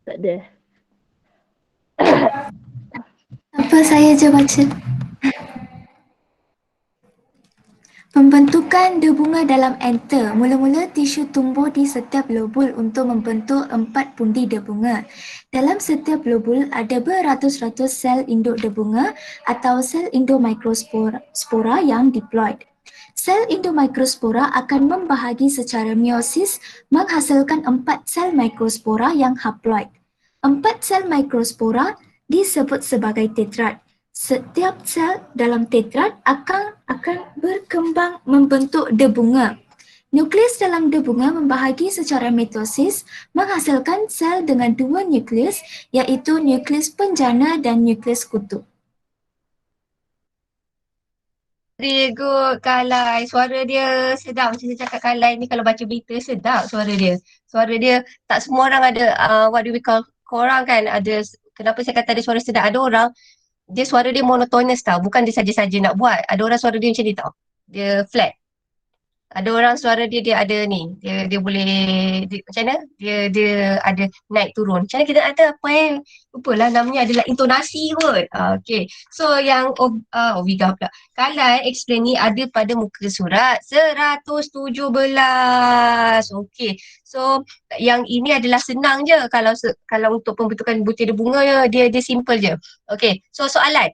Tak ada. Apa saya je baca. Pembentukan debunga dalam enter. Mula-mula tisu tumbuh di setiap lobul untuk membentuk 4 pundi debunga. Dalam setiap lobul ada beratus-ratus sel induk debunga atau sel endomikrospora yang diploid. Sel endomikrospora akan membahagi secara meiosis menghasilkan 4 sel mikrospora yang haploid. 4 sel mikrospora disebut sebagai tetrad. Setiap sel dalam tetrad akan berkembang membentuk debunga. Nukleus dalam debunga membahagi secara mitosis menghasilkan sel dengan 2 nukleus, iaitu nukleus penjana dan nukleus kutub. Very good Kalai. Suara dia sedap macam saya cakap. Kalai ni kalau baca berita sedap suara dia. Suara dia tak semua orang ada what do we call, korang kan ada, kenapa saya kata ada suara sedap. Ada orang dia suara dia monotonous tau. Bukan dia saja-saja nak buat. Ada orang suara dia macam ni tau. Dia flat. Ada orang suara dia ada ni. Dia boleh macam mana? Dia ada naik turun. Macam mana kita nak kata apa lupalah namanya, adalah intonasi kot. Okay. So yang Oviga pula. Kalai explain ni ada pada muka surat 117. Okay. So yang ini adalah senang je. Kalau untuk pembentukan butir bunga dia simple je. Okay. So soalan.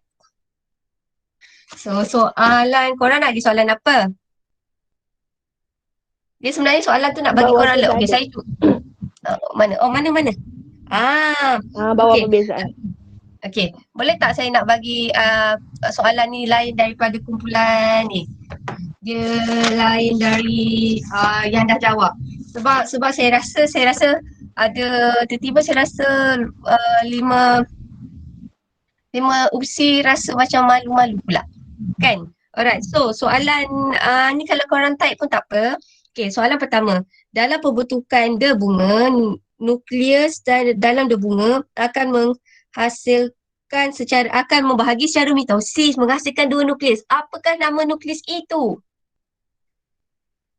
Korang nak pergi soalan apa? Dia sebenarnya soalan tu nak bagi korang lah. Okay, saya tu. Mana? Mana? Bawah okay. perbezaan. Okay, boleh tak saya nak bagi soalan ni lain daripada kumpulan ni? Dia lain dari yang dah jawab. Sebab saya rasa ada tiba-tiba saya rasa 5 opsi rasa macam malu-malu pula. Kan? Alright, so soalan ni kalau korang type pun tak apa. Okey, soalan pertama. Dalam pembentukan debunga, nukleus dalam debunga akan membahagi secara mitosis menghasilkan dua nukleus. Apakah nama nukleus itu?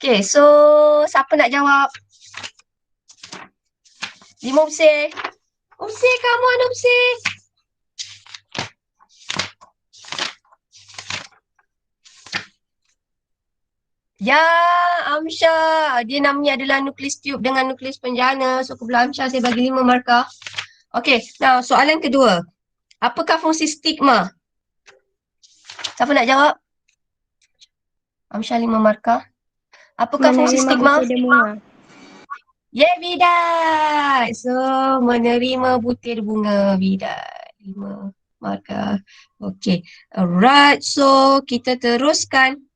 Okey, so siapa nak jawab? 5 Upsir. Upsir, come on Upsir. Ya, Amsyah. Dia namanya adalah nukleus tube dengan nukleus penjana. So, kebelah Amsyah saya bagi 5 markah. Okey, now soalan kedua. Apakah fungsi stigma? Siapa nak jawab? Amsyah 5 markah. Apakah fungsi Menerima stigma? butir debunga. Yeah, Bidat. So, menerima butir bunga Bidat. 5 markah. Okey. Alright. So, kita teruskan.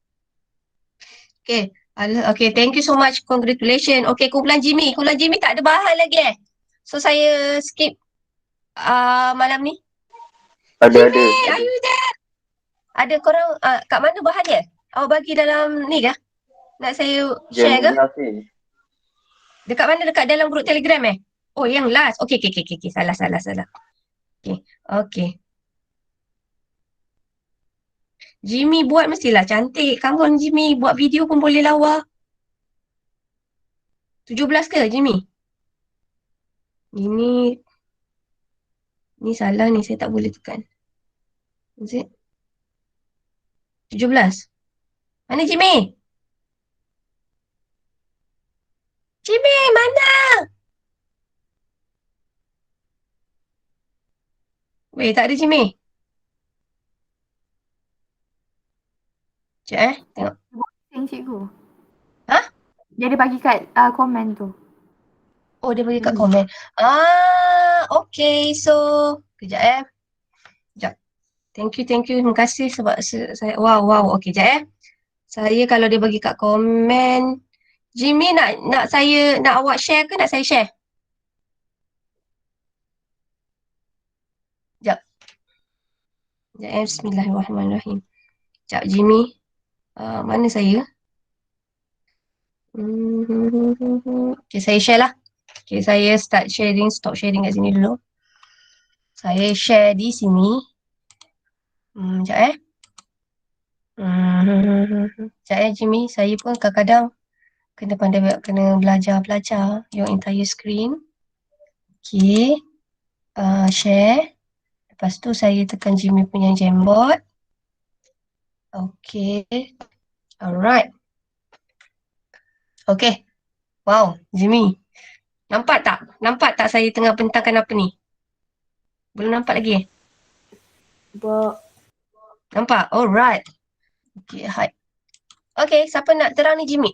Okay. Okay, thank you so much. Congratulations. Okay, kumpulan Jimmy. Kumpulan Jimmy tak ada bahan lagi So, saya skip malam ni. Ada. Jimmy, are you there? Ada korang, kat mana bahan dia? Awak bagi dalam ni ke? Nak saya share ke? Dekat mana? Dekat dalam grup Telegram Oh, yang last. Okay. Salah. Okay. Jimmy buat mestilah cantik. Come on Jimmy, buat video pun boleh lawa. 17 ke Jimmy? Ini salah ni, saya tak boleh tekan. Is it? 17. Mana Jimmy? Jimmy, mana? Weh, tak ada Jimmy. Sekejap tengok. Cikgu. Ha? Dia ada bagi kat komen tu. Oh, dia bagi kat komen. Okay. So, kejap Kejap. Thank you. Terima kasih sebab saya, wow. Okay, kejap Saya kalau dia bagi kat komen. Jimmy nak awak share ke nak saya share? Sekejap. Bismillahirrahmanirrahim. Sekejap Jimmy. Mana saya? Okay, saya share lah. Okay, saya stop sharing kat sini dulu. Saya share di sini. Sekejap Sekejap Jimmy, saya pun kadang-kadang kena belajar your entire screen. Okay. Share. Lepas tu saya tekan Jimmy punya Jamboard. Okay. Alright. Okay. Wow, Jimmy. Nampak tak saya tengah bentangkan apa ni? Belum nampak lagi? Nampak? Alright. Okay, hide. Okay, siapa nak terang ni Jimmy?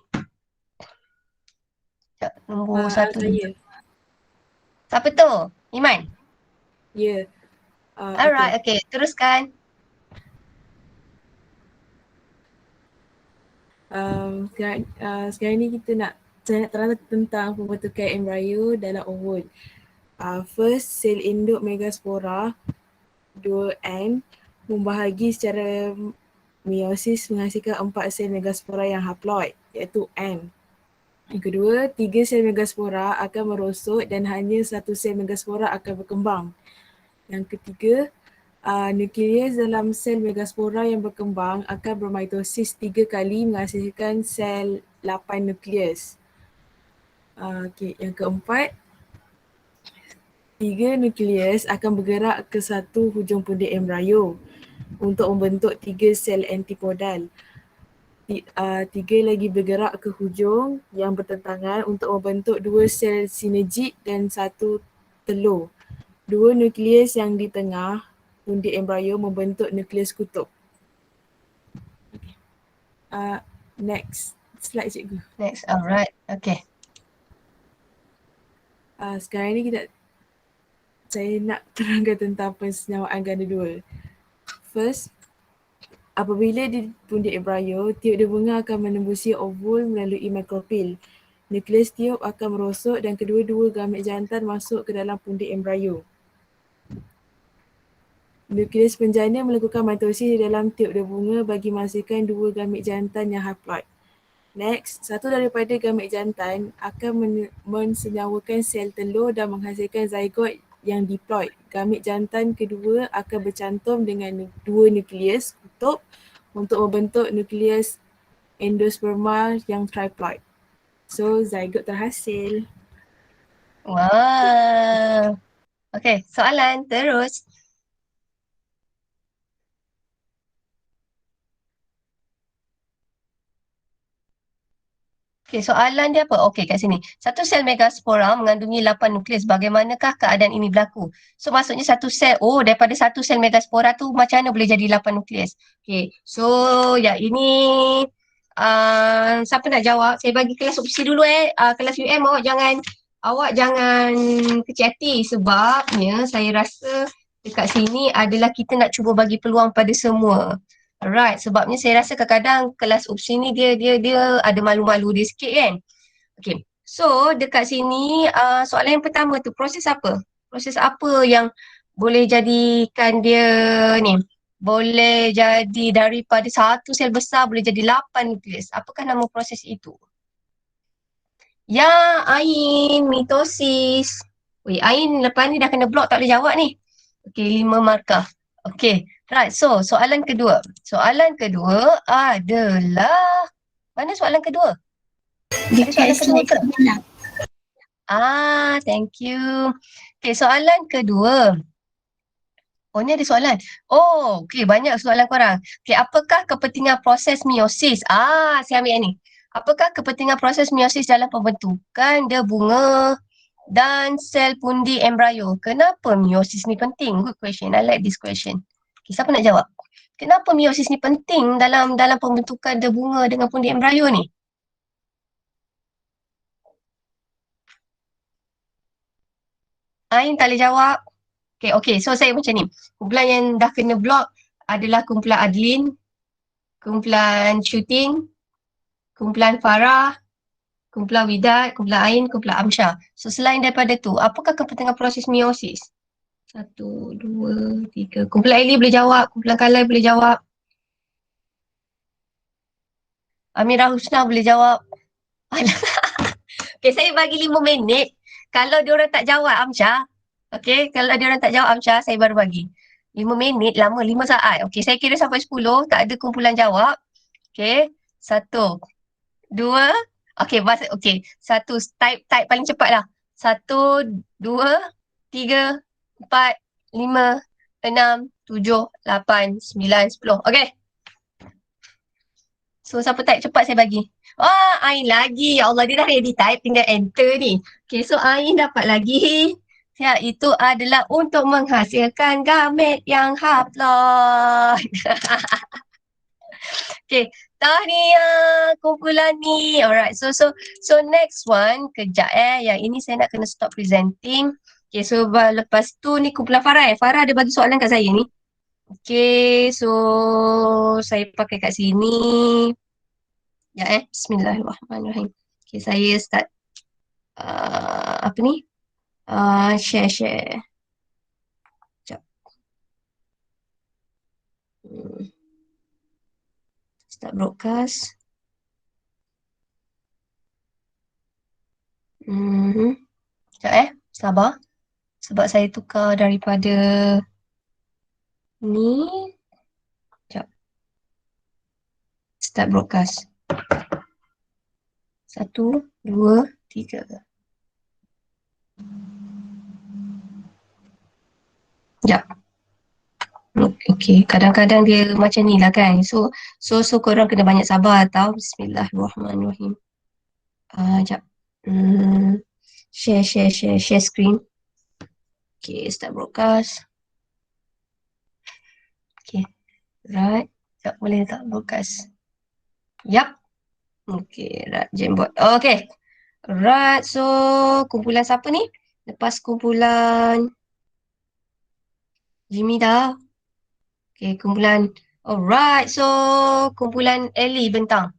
Nombor 1. Saya. Siapa tu? Iman? Ya. Alright, okay. Teruskan. Sekarang ni saya nak terang tentang pembentukan embryo dalam ovul. First, sel induk megaspora 2N membahagi secara meiosis menghasilkan 4 sel megaspora yang haploid iaitu N. Yang kedua, 3 sel megaspora akan merosot dan hanya 1 sel megaspora akan berkembang. Yang ketiga, nukleus dalam sel megaspora yang berkembang akan bermitosis 3 kali menghasilkan sel 8 nukleus. Yang keempat, 3 nukleus akan bergerak ke satu hujung pundi embryo untuk membentuk 3 sel antipodal. 3 lagi bergerak ke hujung yang bertentangan untuk membentuk 2 sel sinergik dan 1 telur. 2 nukleus yang di tengah pundi embryo membentuk nukleus kutub. Next slide cikgu. Next, alright. Okay. Sekarang ni saya nak terangkan tentang persenyawaan ganda dua. First, apabila di pundi embryo, tiup debunga akan menembusi ovul melalui makropil. Nukleus tiup akan merosot dan kedua-dua gamit jantan masuk ke dalam pundi embryo. Nukleus penjana melakukan mitosis di dalam tiup debunga bagi menghasilkan 2 gamit jantan yang haploid. Next, satu daripada gamet jantan akan mensenyawakan sel telur dan menghasilkan zygote yang diploid. Gamet jantan kedua akan bercantum dengan dua nukleus kutub untuk membentuk nukleus endosperma yang triploid. So, zygote terhasil. Wah. Okey, soalan terus. Okey, soalan dia apa? Okey, kat sini. Satu sel megaspora mengandungi 8 nukleus. Bagaimanakah keadaan ini berlaku? So, maksudnya satu sel, daripada satu sel megaspora tu macam mana boleh jadi 8 nukleus? Okey, so ya ini siapa nak jawab? Saya bagi kelas opsi dulu kelas UM awak jangan kecil hati sebabnya saya rasa dekat sini adalah kita nak cuba bagi peluang pada semua. Alright, sebabnya saya rasa kadang-kadang kelas opsi ni dia ada malu-malu dia sikit kan. Okay, so dekat sini soalan yang pertama tu proses apa? Proses apa yang boleh jadikan dia ni? Boleh jadi daripada satu sel besar boleh jadi 8 nukleus. Apakah nama proses itu? Ya, Ain, mitosis. Weh, Ain lepas ni dah kena block tak boleh jawab ni. Okay, 5 markah. Okay, right. So, soalan kedua. Soalan kedua adalah, mana soalan kedua? Ada soalan kedua ke? Thank you. Okay, soalan kedua. Oh, ni ada soalan. Oh, okay, banyak soalan korang. Okay, apakah kepentingan proses meiosis? Saya ambil yang ni. Apakah kepentingan proses meiosis dalam pembentukan bunga dan sel pundi embrio? Kenapa meiosis ni penting? Good question. I like this question. Okay, siapa nak jawab? Kenapa meiosis ni penting dalam pembentukan bunga dengan pundi embrio ni? Ain tak boleh jawab. Okay, so saya macam ni. Kumpulan yang dah kena block adalah kumpulan Adlin, kumpulan Shooting, kumpulan Farah, kumpulan Widat, kumpulan Ain, kumpulan Amsyah. So selain daripada tu, apakah kepentingan proses meiosis? 1, 2, 3. Kumpulan Eli boleh jawab, kumpulan Kalai boleh jawab. Amirah Husna boleh jawab. Okay, saya bagi 5 minit. Kalau diorang tak jawab Amsyah, okay, kalau diorang tak jawab Amsyah, saya baru bagi. 5 minit, lama 5 saat. Okay, saya kira sampai 10, tak ada kumpulan jawab. Okay, 1, 2, okay, 1, type paling cepat lah. 1, 2, 3, 4, 5, 6, 7, 8, 9, 10. Okay. So, siapa type cepat saya bagi. Ain lagi. Ya Allah, dia dah ready type, tinggal enter ni. Okay, so Ain dapat lagi. Ya, itu adalah untuk menghasilkan gamet yang haploid. Okay, tahniah kumpulan ni. Alright, so next one, kejap yang ini saya nak kena stop presenting. Okay, so lepas tu ni kumpulan Farah Farah ada bagi soalan kat saya ni. Okay, so saya pakai kat sini. Ya Bismillahirrahmanirrahim. Okay, saya start apa ni? Share. Sekejap. Start broadcast. Sekejap sabar. Sebab saya tukar daripada ni. Sekejap. Start broadcast. 1, 2, 3. Sekejap. Okay, kadang-kadang dia macam ni lah kan. So korang kena banyak sabar tau. Bismillahirrahmanirrahim. Sekejap. Share screen. Okay, start broadcast. Okay, right. Sekejap, boleh tak broadcast? Yup. Okay, right, Jamboard. Okay. Right, so kumpulan siapa ni? Lepas kumpulan Jimmy dah. Okay, kumpulan. Alright, so kumpulan Ellie bentang.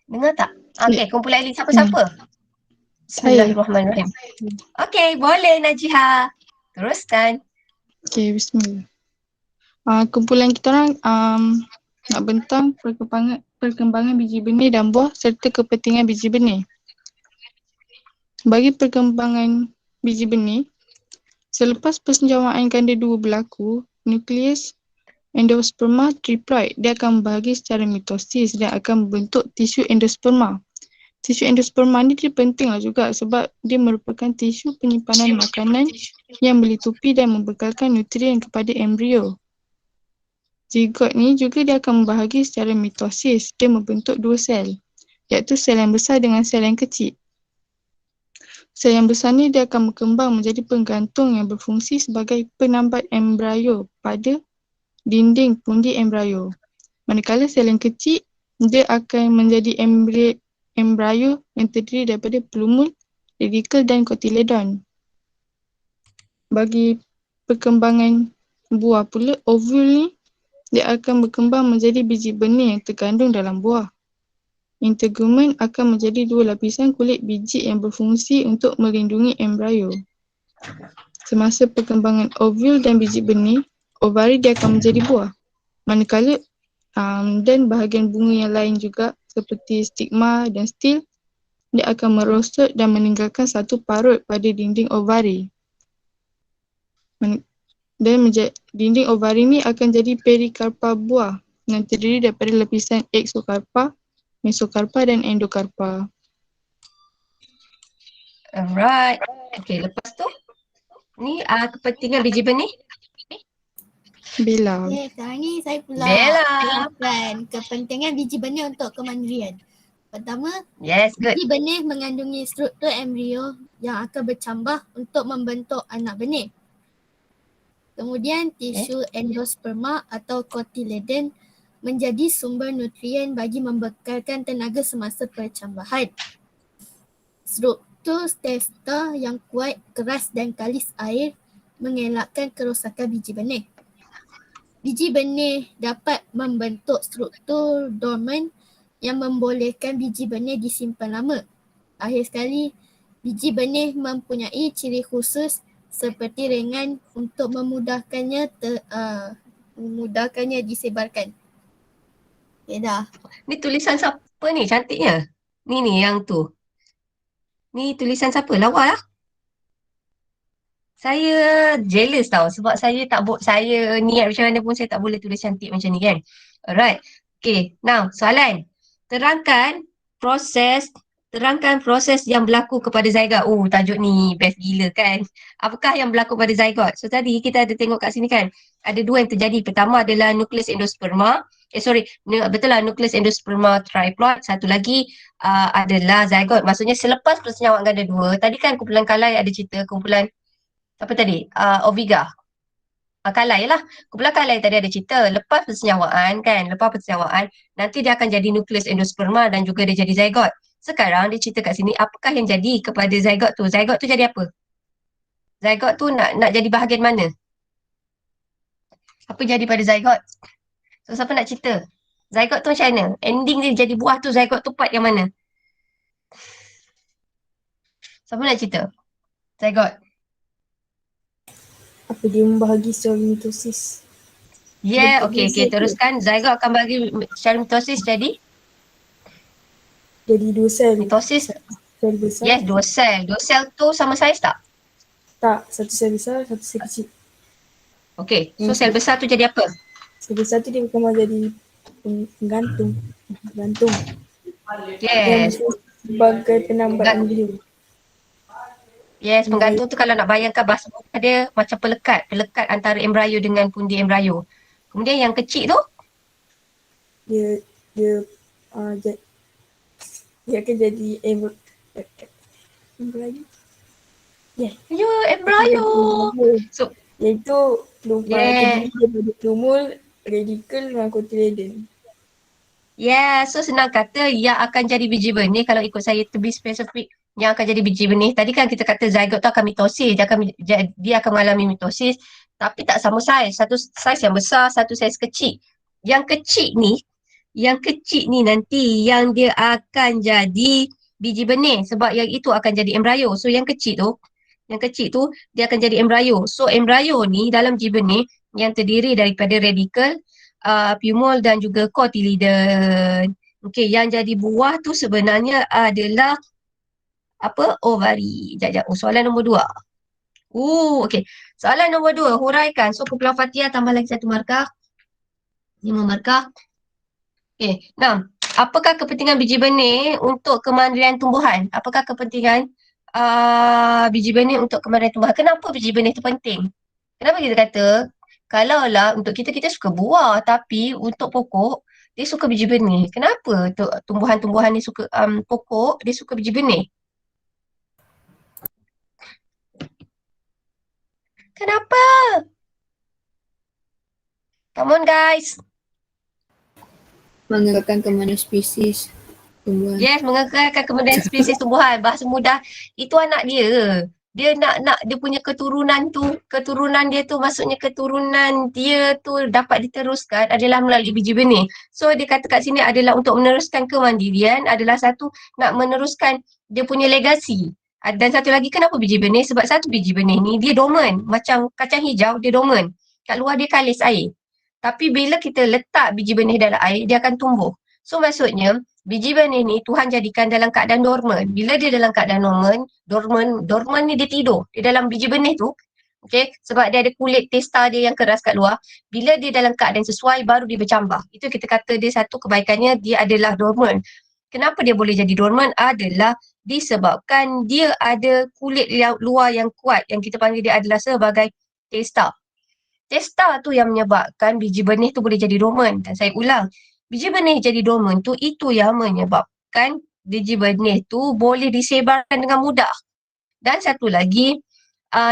Dengar tak? Okay, kumpulan Ellie siapa-siapa? Bismillahirrahmanirrahim. Okay, boleh Najiha. Teruskan. Okay, bismillah. kumpulan kita orang nak bentang perkembangan biji benih dan buah serta kepentingan biji benih. Bagi perkembangan biji benih, selepas persenjawaan ganda dua berlaku, nukleus endosperma triploid dia akan membahagi secara mitosis dan akan membentuk tisu endosperma. Tisu endosperma ni dia penting lah juga sebab dia merupakan tisu penyimpanan makanan yang melitupi dan membekalkan nutrien kepada embrio. Zigot ni juga dia akan membahagi secara mitosis, dia membentuk dua sel, iaitu sel yang besar dengan sel yang kecil. Sel yang besar ni dia akan berkembang menjadi penggantung yang berfungsi sebagai penambat embrio pada dinding pundi embrio. Manakala sel yang kecil dia akan menjadi embrio yang terdiri daripada plumule, radikel dan kotiledon. Bagi perkembangan buah pula, ovul ni dia akan berkembang menjadi biji benih yang terkandung dalam buah. Integumen akan menjadi dua lapisan kulit biji yang berfungsi untuk melindungi embrio. Semasa perkembangan ovul dan biji benih, ovari dia akan menjadi buah. Manakala dan bahagian bunga yang lain juga seperti stigma dan stil, dia akan merosot dan meninggalkan satu parut pada dinding ovari. Dan dinding ovari ni akan jadi perikarpa buah yang terdiri daripada lapisan exokarpa, mesokarpa dan endokarpa. Alright. Okay, lepas tu ni kepentingan biji benih. Bella. Okay, sekarang ni saya pula Bella. terangkan kepentingan biji benih untuk kemandirian. Pertama, Yes, good. biji benih mengandungi struktur embrio yang akan bercambah untuk membentuk anak benih. Kemudian tisu endosperma atau kotiledon menjadi sumber nutrien bagi membekalkan tenaga semasa percambahan. Struktur stesta yang kuat, keras dan kalis air mengelakkan kerosakan biji benih. Biji benih dapat membentuk struktur dorman yang membolehkan biji benih disimpan lama. Akhir sekali, biji benih mempunyai ciri khusus seperti ringan untuk memudahkannya disebarkan. Okay, dah. Ni tulisan siapa ni? Cantiknya. Ni yang tu. Ni tulisan siapa? Lawa lah. Saya jealous tau sebab saya niat macam mana pun saya tak boleh tulis cantik macam ni kan. Alright. Okay, now soalan. Terangkan proses yang berlaku kepada zygot. Oh, tajuk ni best gila kan. Apakah yang berlaku pada zygot? So tadi kita ada tengok kat sini kan. Ada dua yang terjadi. Pertama adalah nukleus endosperma. Betul lah, nukleus endosperma triploid. Satu lagi adalah zygot. Maksudnya selepas persenyawaan ganda dua. Tadi kan kumpulan kalai ada cerita kumpulan apa tadi? Oviga. Kalai lah. Kumpulan kalai tadi ada cerita. Lepas persenyawaan nanti dia akan jadi nukleus endosperma dan juga dia jadi zygot. Sekarang dia cerita kat sini apakah yang jadi kepada zygot tu. Zygot tu jadi apa? Zygot tu nak jadi bahagian mana? Apa jadi pada zygot? So siapa nak cerita? Zygot tu macam mana? Ending dia jadi buah tu, zygot tu part yang mana? Siapa nak cerita? Zygot. Apa dia membahagi secara mitosis? Yeah, okay, teruskan. Zygot akan bagi secara mitosis jadi dua sel. Mitosis. Sel besar. Yes, dua sel. Dua sel tu sama saiz tak? Tak, satu sel besar, satu sel kecil. Okay, so sel besar tu jadi apa? Sel besar tu dia berkembang jadi penggantung. Yes. Sebagai penambat embrio. Yes, penggantung tu kalau nak bayangkan bahasa dia macam pelekat antara embrio dengan pundi embrio. Kemudian yang kecil tu? Dia akan jadi embrio. Embrio. So, iaitu terdiri daripada plumule, radikel dengan kotiledon. So senang kata yang akan jadi biji benih kalau ikut saya to be specific yang akan jadi biji benih. Tadi kan kita kata zygot tu akan mitosis, dia akan mengalami mitosis tapi tak sama saiz. Satu saiz yang besar, satu saiz kecil. Yang kecil ni nanti yang dia akan jadi biji benih sebab yang itu akan jadi embrio. So yang kecil tu yang kecil tu dia akan jadi embrio. So embrio ni dalam biji benih yang terdiri daripada radikel, pumule dan juga cotyledon. Okey, yang jadi buah tu sebenarnya adalah apa? Ovari. Sekejap. Soalan nombor 2. Okey. Soalan nombor 2, huraikan. So kumpulan Fatihah tambah lagi 1 markah. 5 markah. Okey, 6. Apakah kepentingan biji benih untuk kemandirian tumbuhan? Apakah kepentingan biji benih untuk kemandirian tumbuhan? Kenapa biji benih itu penting? Kenapa kita kata kalaulah untuk kita suka buah, tapi untuk pokok dia suka biji benih. Kenapa tumbuhan-tumbuhan ni suka pokok dia suka biji benih? Kenapa? Come on guys. Mengekalkan kemandian spesies tumbuhan. Yes, mengekalkan kemudian spesies tumbuhan. Bahasa mudah, itu anak dia. Dia nak dia punya keturunan dia tu maksudnya keturunan dia tu dapat diteruskan adalah melalui biji benih. So dia kata kat sini adalah untuk meneruskan kemandirian, adalah satu nak meneruskan dia punya legasi. Dan satu lagi kenapa biji benih? Sebab satu biji benih ni dia dormant. Macam kacang hijau dia dormant. Kat luar dia kalis air. Tapi bila kita letak biji benih dalam air, dia akan tumbuh. So maksudnya biji benih ni Tuhan jadikan dalam keadaan dormant. Bila dia dalam keadaan dormant ni dia tidur. Dia dalam biji benih tu. Okay, sebab dia ada kulit testa dia yang keras kat luar. Bila dia dalam keadaan sesuai baru dia bercambah. Itu kita kata dia satu kebaikannya dia adalah dormant. Kenapa dia boleh jadi dormant? Adalah disebabkan dia ada kulit luar yang kuat yang kita panggil dia adalah sebagai testa. Testa tu yang menyebabkan biji benih tu boleh jadi dormant. Dan saya ulang, biji benih jadi dormant tu itu yang menyebabkan biji benih tu boleh disebarkan dengan mudah. Dan satu lagi,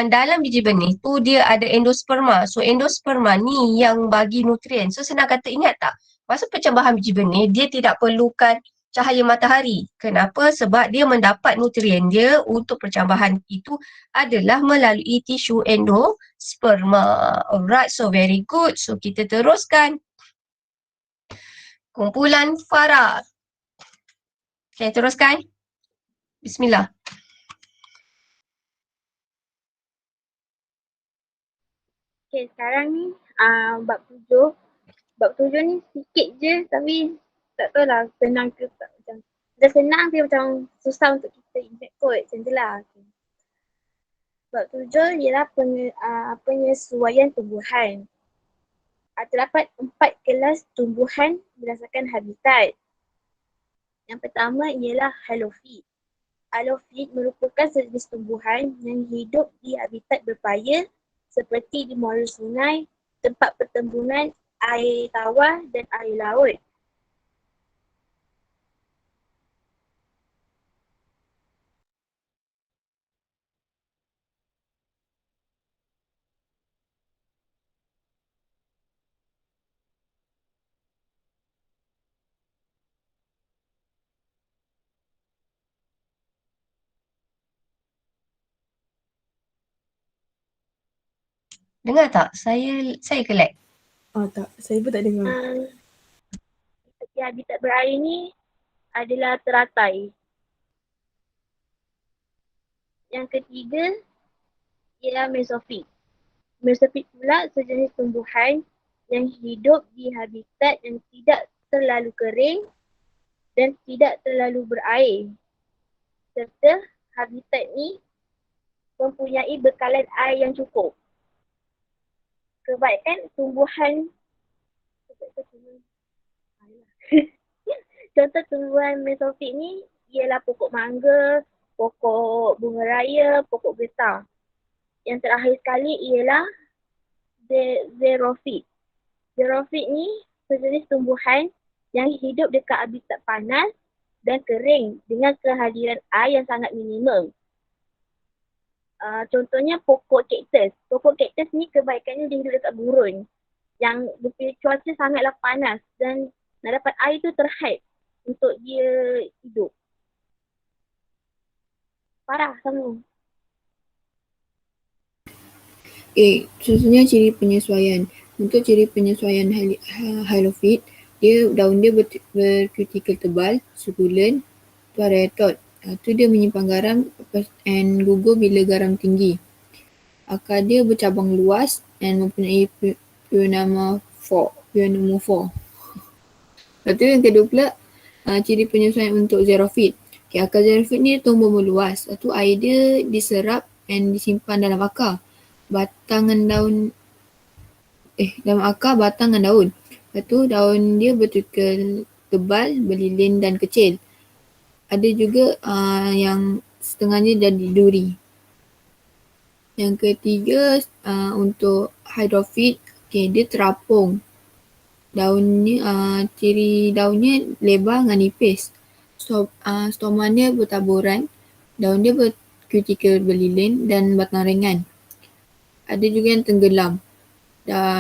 dalam biji benih tu dia ada endosperma. So endosperma ni yang bagi nutrien. So senang kata, ingat tak? Masa pencambahan biji benih dia tidak perlukan cahaya matahari. Kenapa? Sebab dia mendapat nutrien dia untuk percambahan itu adalah melalui tisu endosperma. Alright, so very good. So kita teruskan. Kumpulan Farah. Okay, teruskan. Bismillah. Okay, sekarang ni bab 7. Bab 7 ni sikit je tapi tak tahu lah senang ke tak, macam dah senang tapi macam susah untuk kita ingat kot macam tu lah. Okay. Bab 7 ialah penyesuaian tumbuhan. Terdapat 4 kelas tumbuhan berdasarkan habitat. Yang pertama ialah halofit. Halofit merupakan sejenis tumbuhan yang hidup di habitat berpaya seperti di muara sungai, tempat pertembunan air tawar dan air laut. Dengar tak? Saya ke lag? Tak, saya pun tak dengar. Di habitat berair ni adalah teratai. Yang ketiga ialah mesofit. Mesofit pula sejenis tumbuhan yang hidup di habitat yang tidak terlalu kering dan tidak terlalu berair. Serta habitat ni mempunyai bekalan air yang cukup. Kebaikan tumbuhan contoh tumbuhan mesofit ni ialah pokok mangga, pokok bunga raya, pokok getah. Yang terakhir sekali ialah xerophyt. Xerophyt ni sejenis tumbuhan yang hidup dekat habitat panas dan kering dengan kehadiran air yang sangat minimum. Contohnya pokok kaktus. Pokok kaktus ni kebaikannya dia hidup dekat gurun yang cuaca sangatlah panas dan nak dapat air tu terhad untuk dia hidup. Parah sama. Contohnya ciri penyesuaian. Untuk ciri penyesuaian halofit, daun dia berkutikel tebal, sukulen, parietot, Tu dia menyimpan garam and gugur bila garam tinggi. Akar dia bercabang luas and mempunyai pneumophore. Lepas tu yang kedua pula, ciri penyesuaian untuk xerophyte. Okay, akar xerophyte ni tumbuh meluas. Lepas tu air dia diserap and disimpan dalam akar. Dalam akar, batang dan daun. Lepas tu daun dia bertukar tebal, berlilin dan kecil. Ada juga yang setengahnya jadi duri. Yang ketiga untuk hydrophyte, dia terapung. Daunnya, ciri daunnya lebar dengan nipis. Stoma dia bertaburan, daun dia berkutikel berlilin dan batang ringan. Ada juga yang tenggelam.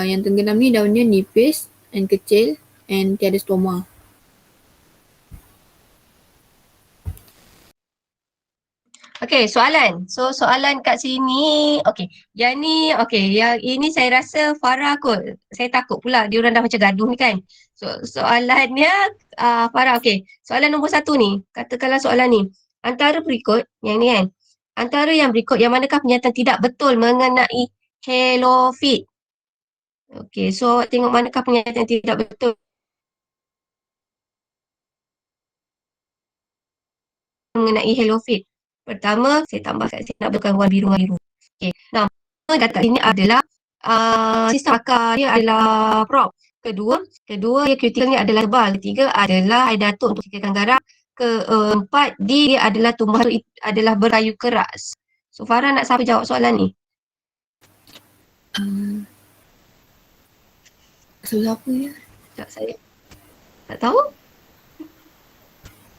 Yang tenggelam ni daunnya nipis and kecil and tiada stoma. Okay, soalan. So, soalan kat sini, okay. Yang ni, okay. Yang ini saya rasa Farah kot. Saya takut pula dia orang dah macam gaduh ni kan. So, soalannya, Farah, okay. Soalan nombor 1 ni, katakanlah soalan ni. Antara berikut, yang ni kan. Antara yang berikut, yang manakah pernyataan tidak betul mengenai halophyte? Okay, so tengok manakah pernyataan tidak betul mengenai halophyte. Pertama, saya tambah kat sini nak bukan warna biru dengan biru. Okey. Nama kat sini adalah sistem akar dia adalah prop. Kedua dia kritikalnya adalah tebal. Ketiga adalah air datuk untuk fikirkan garam. Keempat, dia adalah tumbuhan adalah berkayu keras. So Farah nak siapa jawab soalan ni? Siapa ya? Tak, saya tak tahu.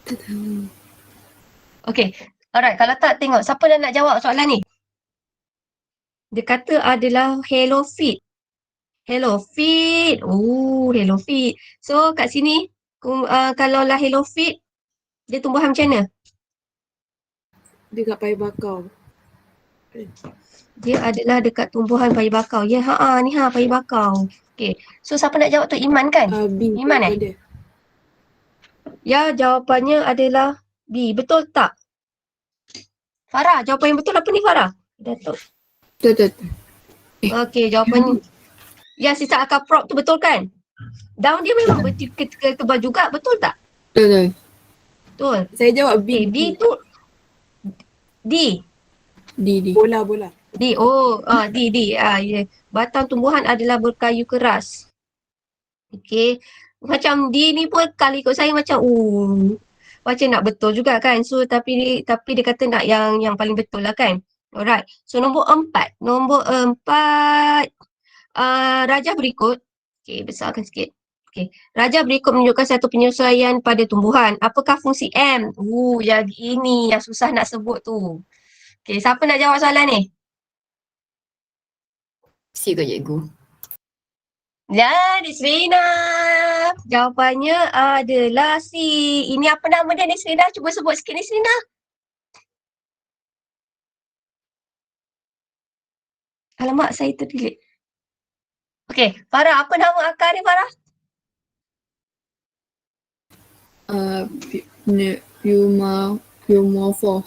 Tak tahu. Okey. Alright, kalau tak tengok siapa dah nak jawab soalan ni? Dia kata adalah halophyte. Halophyte. Halophyte. So kat sini kalau lah halophyte dia tumbuhan macam mana? Dekat payung bakau. Dia adalah dekat tumbuhan payung bakau. Ya, ni payung bakau. Okey. So siapa nak jawab tu? Iman kan? Iman Dia. Ya, jawapannya adalah B. Betul tak? Farah, jawapan yang betul apa ni Farah? Datuk. Betul. Okey, jawapannya. Ya, sisa akar prop tu betul kan? Daun dia memang tebal juga, betul tak? Betul. Betul. Saya jawab B. Okay, B tu D. Bola. D. D. Ya. Batang tumbuhan adalah berkayu keras. Okey. Macam D ni pun kalau ikut saya macam macam nak betul juga kan. So tapi dia kata nak yang paling betul lah kan. Alright. So nombor 4. Rajah berikut. Okey, besarkan sikit. Okey. Rajah berikut menunjukkan satu penyesuaian pada tumbuhan. Apakah fungsi M? Yang ini yang susah nak sebut tu. Okey, siapa nak jawab soalan ni? C ke cikgu? Ya, Nisrina. Jawapannya adalah C. Ini apa nama dia Nisrina? Cuba sebut sikit Nisrina. Alamak, saya terdelete. Okey, Farah, apa nama akar ni Farah? Pneumophore.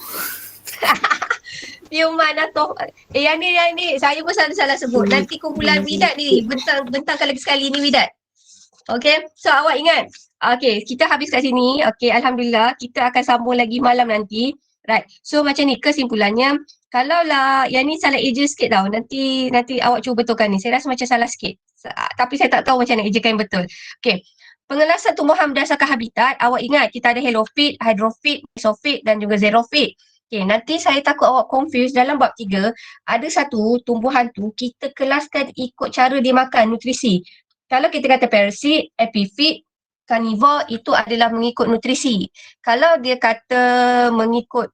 Yang ni saya pun salah sebut. Nanti kumpulan Widat ni bentangkan lagi sekali ni Widat. Okey, so awak ingat. Okey, kita habis kat sini. Okey, alhamdulillah kita akan sambung lagi malam nanti. Right. So macam ni kesimpulannya, kalaulah yang ni salah eja sikit tau. Nanti awak cuba betulkan ni. Saya rasa macam salah sikit. Tapi saya tak tahu macam mana ejakan yang betul. Okey. Pengelasan tumbuhan berdasarkan habitat, awak ingat kita ada halophyte, hydrophyte, mesophyte dan juga xerophyte. Okay, nanti saya takut awak confuse dalam bab 3, ada satu tumbuhan tu kita kelaskan ikut cara dia makan, nutrisi. Kalau kita kata parasit, epiphyte, carnivore itu adalah mengikut nutrisi. Kalau dia kata mengikut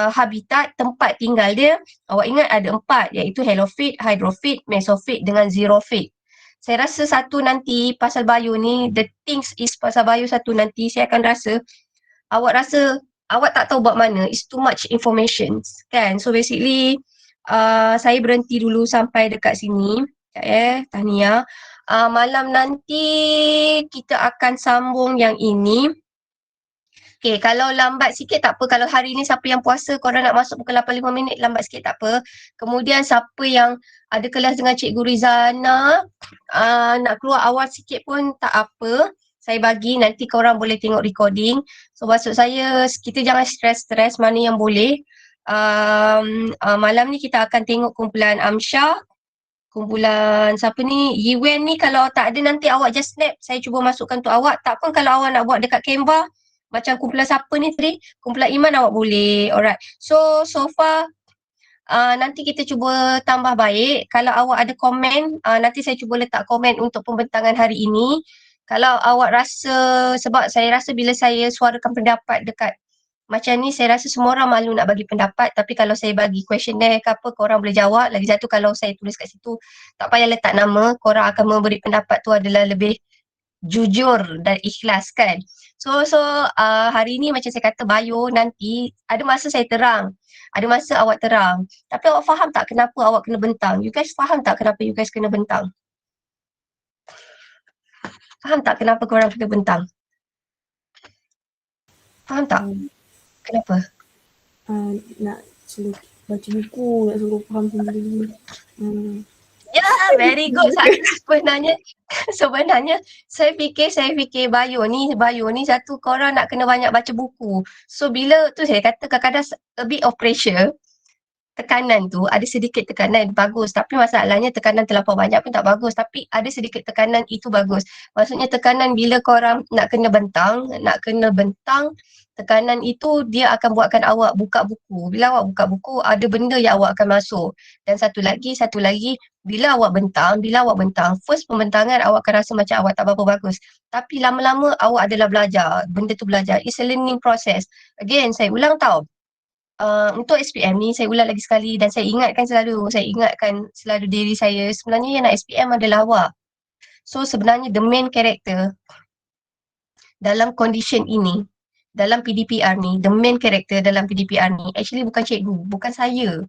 habitat, tempat tinggal dia, awak ingat ada 4 iaitu halophyte, hydrophyte, mesophyte dengan xerophyte. Saya rasa satu nanti pasal bio ni, the things is pasal bio satu nanti saya akan rasa awak tak tahu buat mana, it's too much information kan. So basically saya berhenti dulu sampai dekat sini. Tahniah. Malam nanti kita akan sambung yang ini. Okay, kalau lambat sikit tak apa. Kalau hari ni siapa yang puasa, korang nak masuk pukul 8:05, lambat sikit tak apa. Kemudian siapa yang ada kelas dengan Cikgu Rizana, nak keluar awal sikit pun tak apa. Saya bagi, nanti korang boleh tengok recording. So maksud saya, kita jangan stres-stres mana yang boleh. Malam ni kita akan tengok kumpulan Amsyah, kumpulan siapa ni, Yiwen ni. Kalau tak ada nanti awak just snap, saya cuba masukkan untuk awak. Tak pun kalau awak nak buat dekat Canva, macam kumpulan siapa ni tadi, kumpulan Iman awak boleh. Alright, so far nanti kita cuba tambah baik. Kalau awak ada komen, nanti saya cuba letak komen untuk pembentangan hari ini. Kalau awak rasa, sebab saya rasa bila saya suarakan pendapat dekat macam ni, saya rasa semua orang malu nak bagi pendapat. Tapi kalau saya bagi questionnaire ke apa, korang boleh jawab. Lagi satu, kalau saya tulis kat situ, tak payah letak nama, korang akan memberi pendapat tu adalah lebih jujur dan ikhlas kan. So hari ni macam saya kata, bio nanti ada masa saya terang, ada masa awak terang. Tapi awak faham tak kenapa awak kena bentang? You guys faham tak kenapa you guys kena bentang? Faham tak kenapa korang kena bentang? Faham tak? Kenapa? Nak suruh baca buku, nak suruh faham sendiri. Ya, very good. Sebenarnya saya fikir bio ni satu, korang nak kena banyak baca buku. So bila tu saya kata kadang-kadang a bit of pressure, tekanan tu, ada sedikit tekanan bagus, tapi masalahnya tekanan terlampau banyak pun tak bagus, tapi ada sedikit tekanan itu bagus. Maksudnya tekanan bila korang nak kena bentang, tekanan itu dia akan buatkan awak buka buku. Bila awak buka buku, ada benda yang awak akan masuk. Dan satu lagi, bila awak bentang, first pembentangan awak akan rasa macam awak tak berapa bagus. Tapi lama-lama awak adalah belajar, benda tu belajar. It's a learning process. Again, saya ulang tau. Untuk SPM ni, saya ulang lagi sekali dan saya ingatkan selalu diri saya, sebenarnya yang nak SPM adalah awak. So sebenarnya the main character dalam condition ini, dalam PDPR ni, the main character dalam PDPR ni actually bukan cikgu, bukan saya.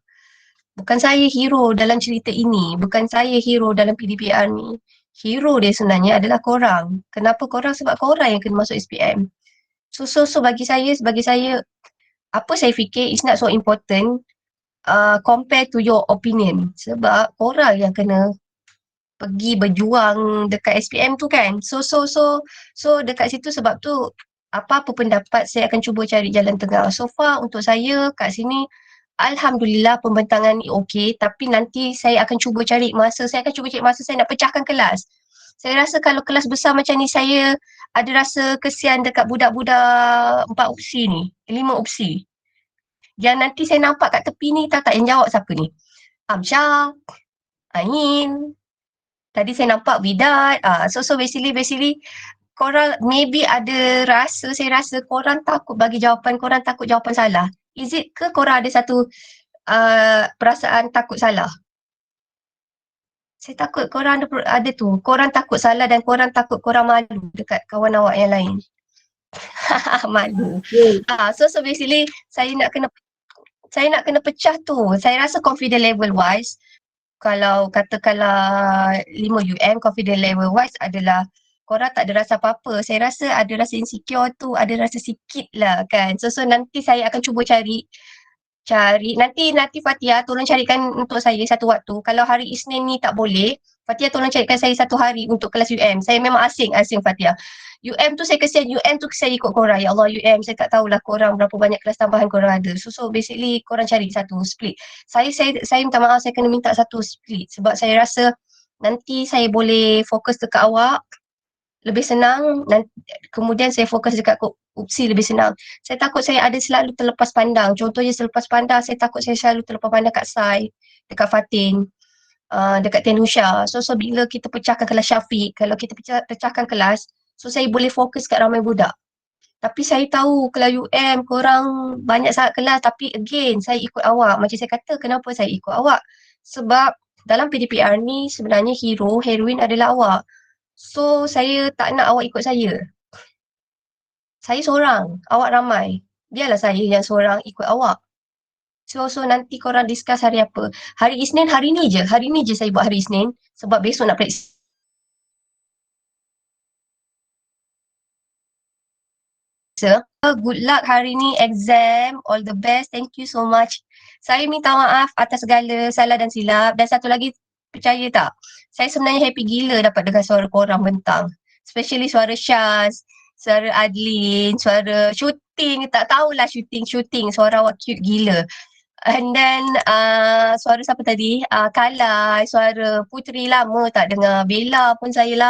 Bukan saya hero dalam cerita ini, bukan saya hero dalam PDPR ni. Hero dia sebenarnya adalah korang. Kenapa korang? Sebab korang yang kena masuk SPM. So bagi saya, apa saya fikir is not so important compare to your opinion. Sebab korang yang kena pergi berjuang dekat SPM tu kan. So dekat situ, sebab tu apa-apa pendapat saya akan cuba cari jalan tengah. So far untuk saya kat sini, alhamdulillah pembentangan ni okey, tapi nanti saya akan cuba cari masa, saya nak pecahkan kelas. Saya rasa kalau kelas besar macam ni, saya ada rasa kesian dekat budak-budak 4 opsi ni, 5 opsi. Yang nanti saya nampak kat tepi ni, tahu tak yang jawab siapa ni? Amsyah, Ain, tadi saya nampak Widat. So basically korang maybe ada rasa, saya rasa korang takut bagi jawapan, korang takut jawapan salah. Is it ke korang ada satu perasaan takut salah? Saya takut korang ada tu, korang takut salah dan korang takut korang malu dekat kawan awak yang lain. Malu. So basically saya nak kena pecah tu. Saya rasa confident level wise, kalau katakanlah 5 confident level wise adalah korang tak ada rasa apa-apa. Saya rasa ada rasa insecure tu, ada rasa sikit lah kan. So nanti saya akan cuba cari nanti Fatia tolong carikan untuk saya satu waktu. Kalau hari Isnin ni tak boleh, Fatia tolong carikan saya satu hari untuk kelas UM. Saya memang asing Fatia. UM tu saya kesian, UM tu saya ikut korang. Ya Allah, UM saya tak tahulah korang berapa banyak kelas tambahan korang ada. So basically korang cari satu split. Saya minta maaf, saya kena minta satu split sebab saya rasa nanti saya boleh fokus dekat awak lebih senang, dan kemudian saya fokus dekat opsi lebih senang. Saya takut saya ada selalu terlepas pandang. Contohnya selepas pandang, saya takut saya selalu terlepas pandang kat Sai, dekat Fatin, dekat Tenusha. So bila kita pecahkan kelas Syafiq, kalau kita pecahkan kelas, so saya boleh fokus kat ramai budak. Tapi saya tahu kelas UM korang banyak sangat kelas, tapi again saya ikut awak. Macam saya kata, kenapa saya ikut awak? Sebab dalam PDPR ni sebenarnya hero, heroin adalah awak. So saya tak nak awak ikut saya. Saya seorang, awak ramai. Biarlah saya yang seorang ikut awak. So nanti korang discuss hari apa. Hari Isnin, hari ni je saya buat hari Isnin. Sebab besok nak periksa. Good luck hari ni exam. All the best. Thank you so much. Saya minta maaf atas segala salah dan silap. Dan satu lagi, percaya tak? Saya sebenarnya happy gila dapat dengar suara korang bentang. Especially suara Syaz, suara Adlin, suara syuting. Tak tahulah syuting. Suara awak cute gila. And then suara siapa tadi? Kala, suara Putri lama tak dengar. Bella pun saya lama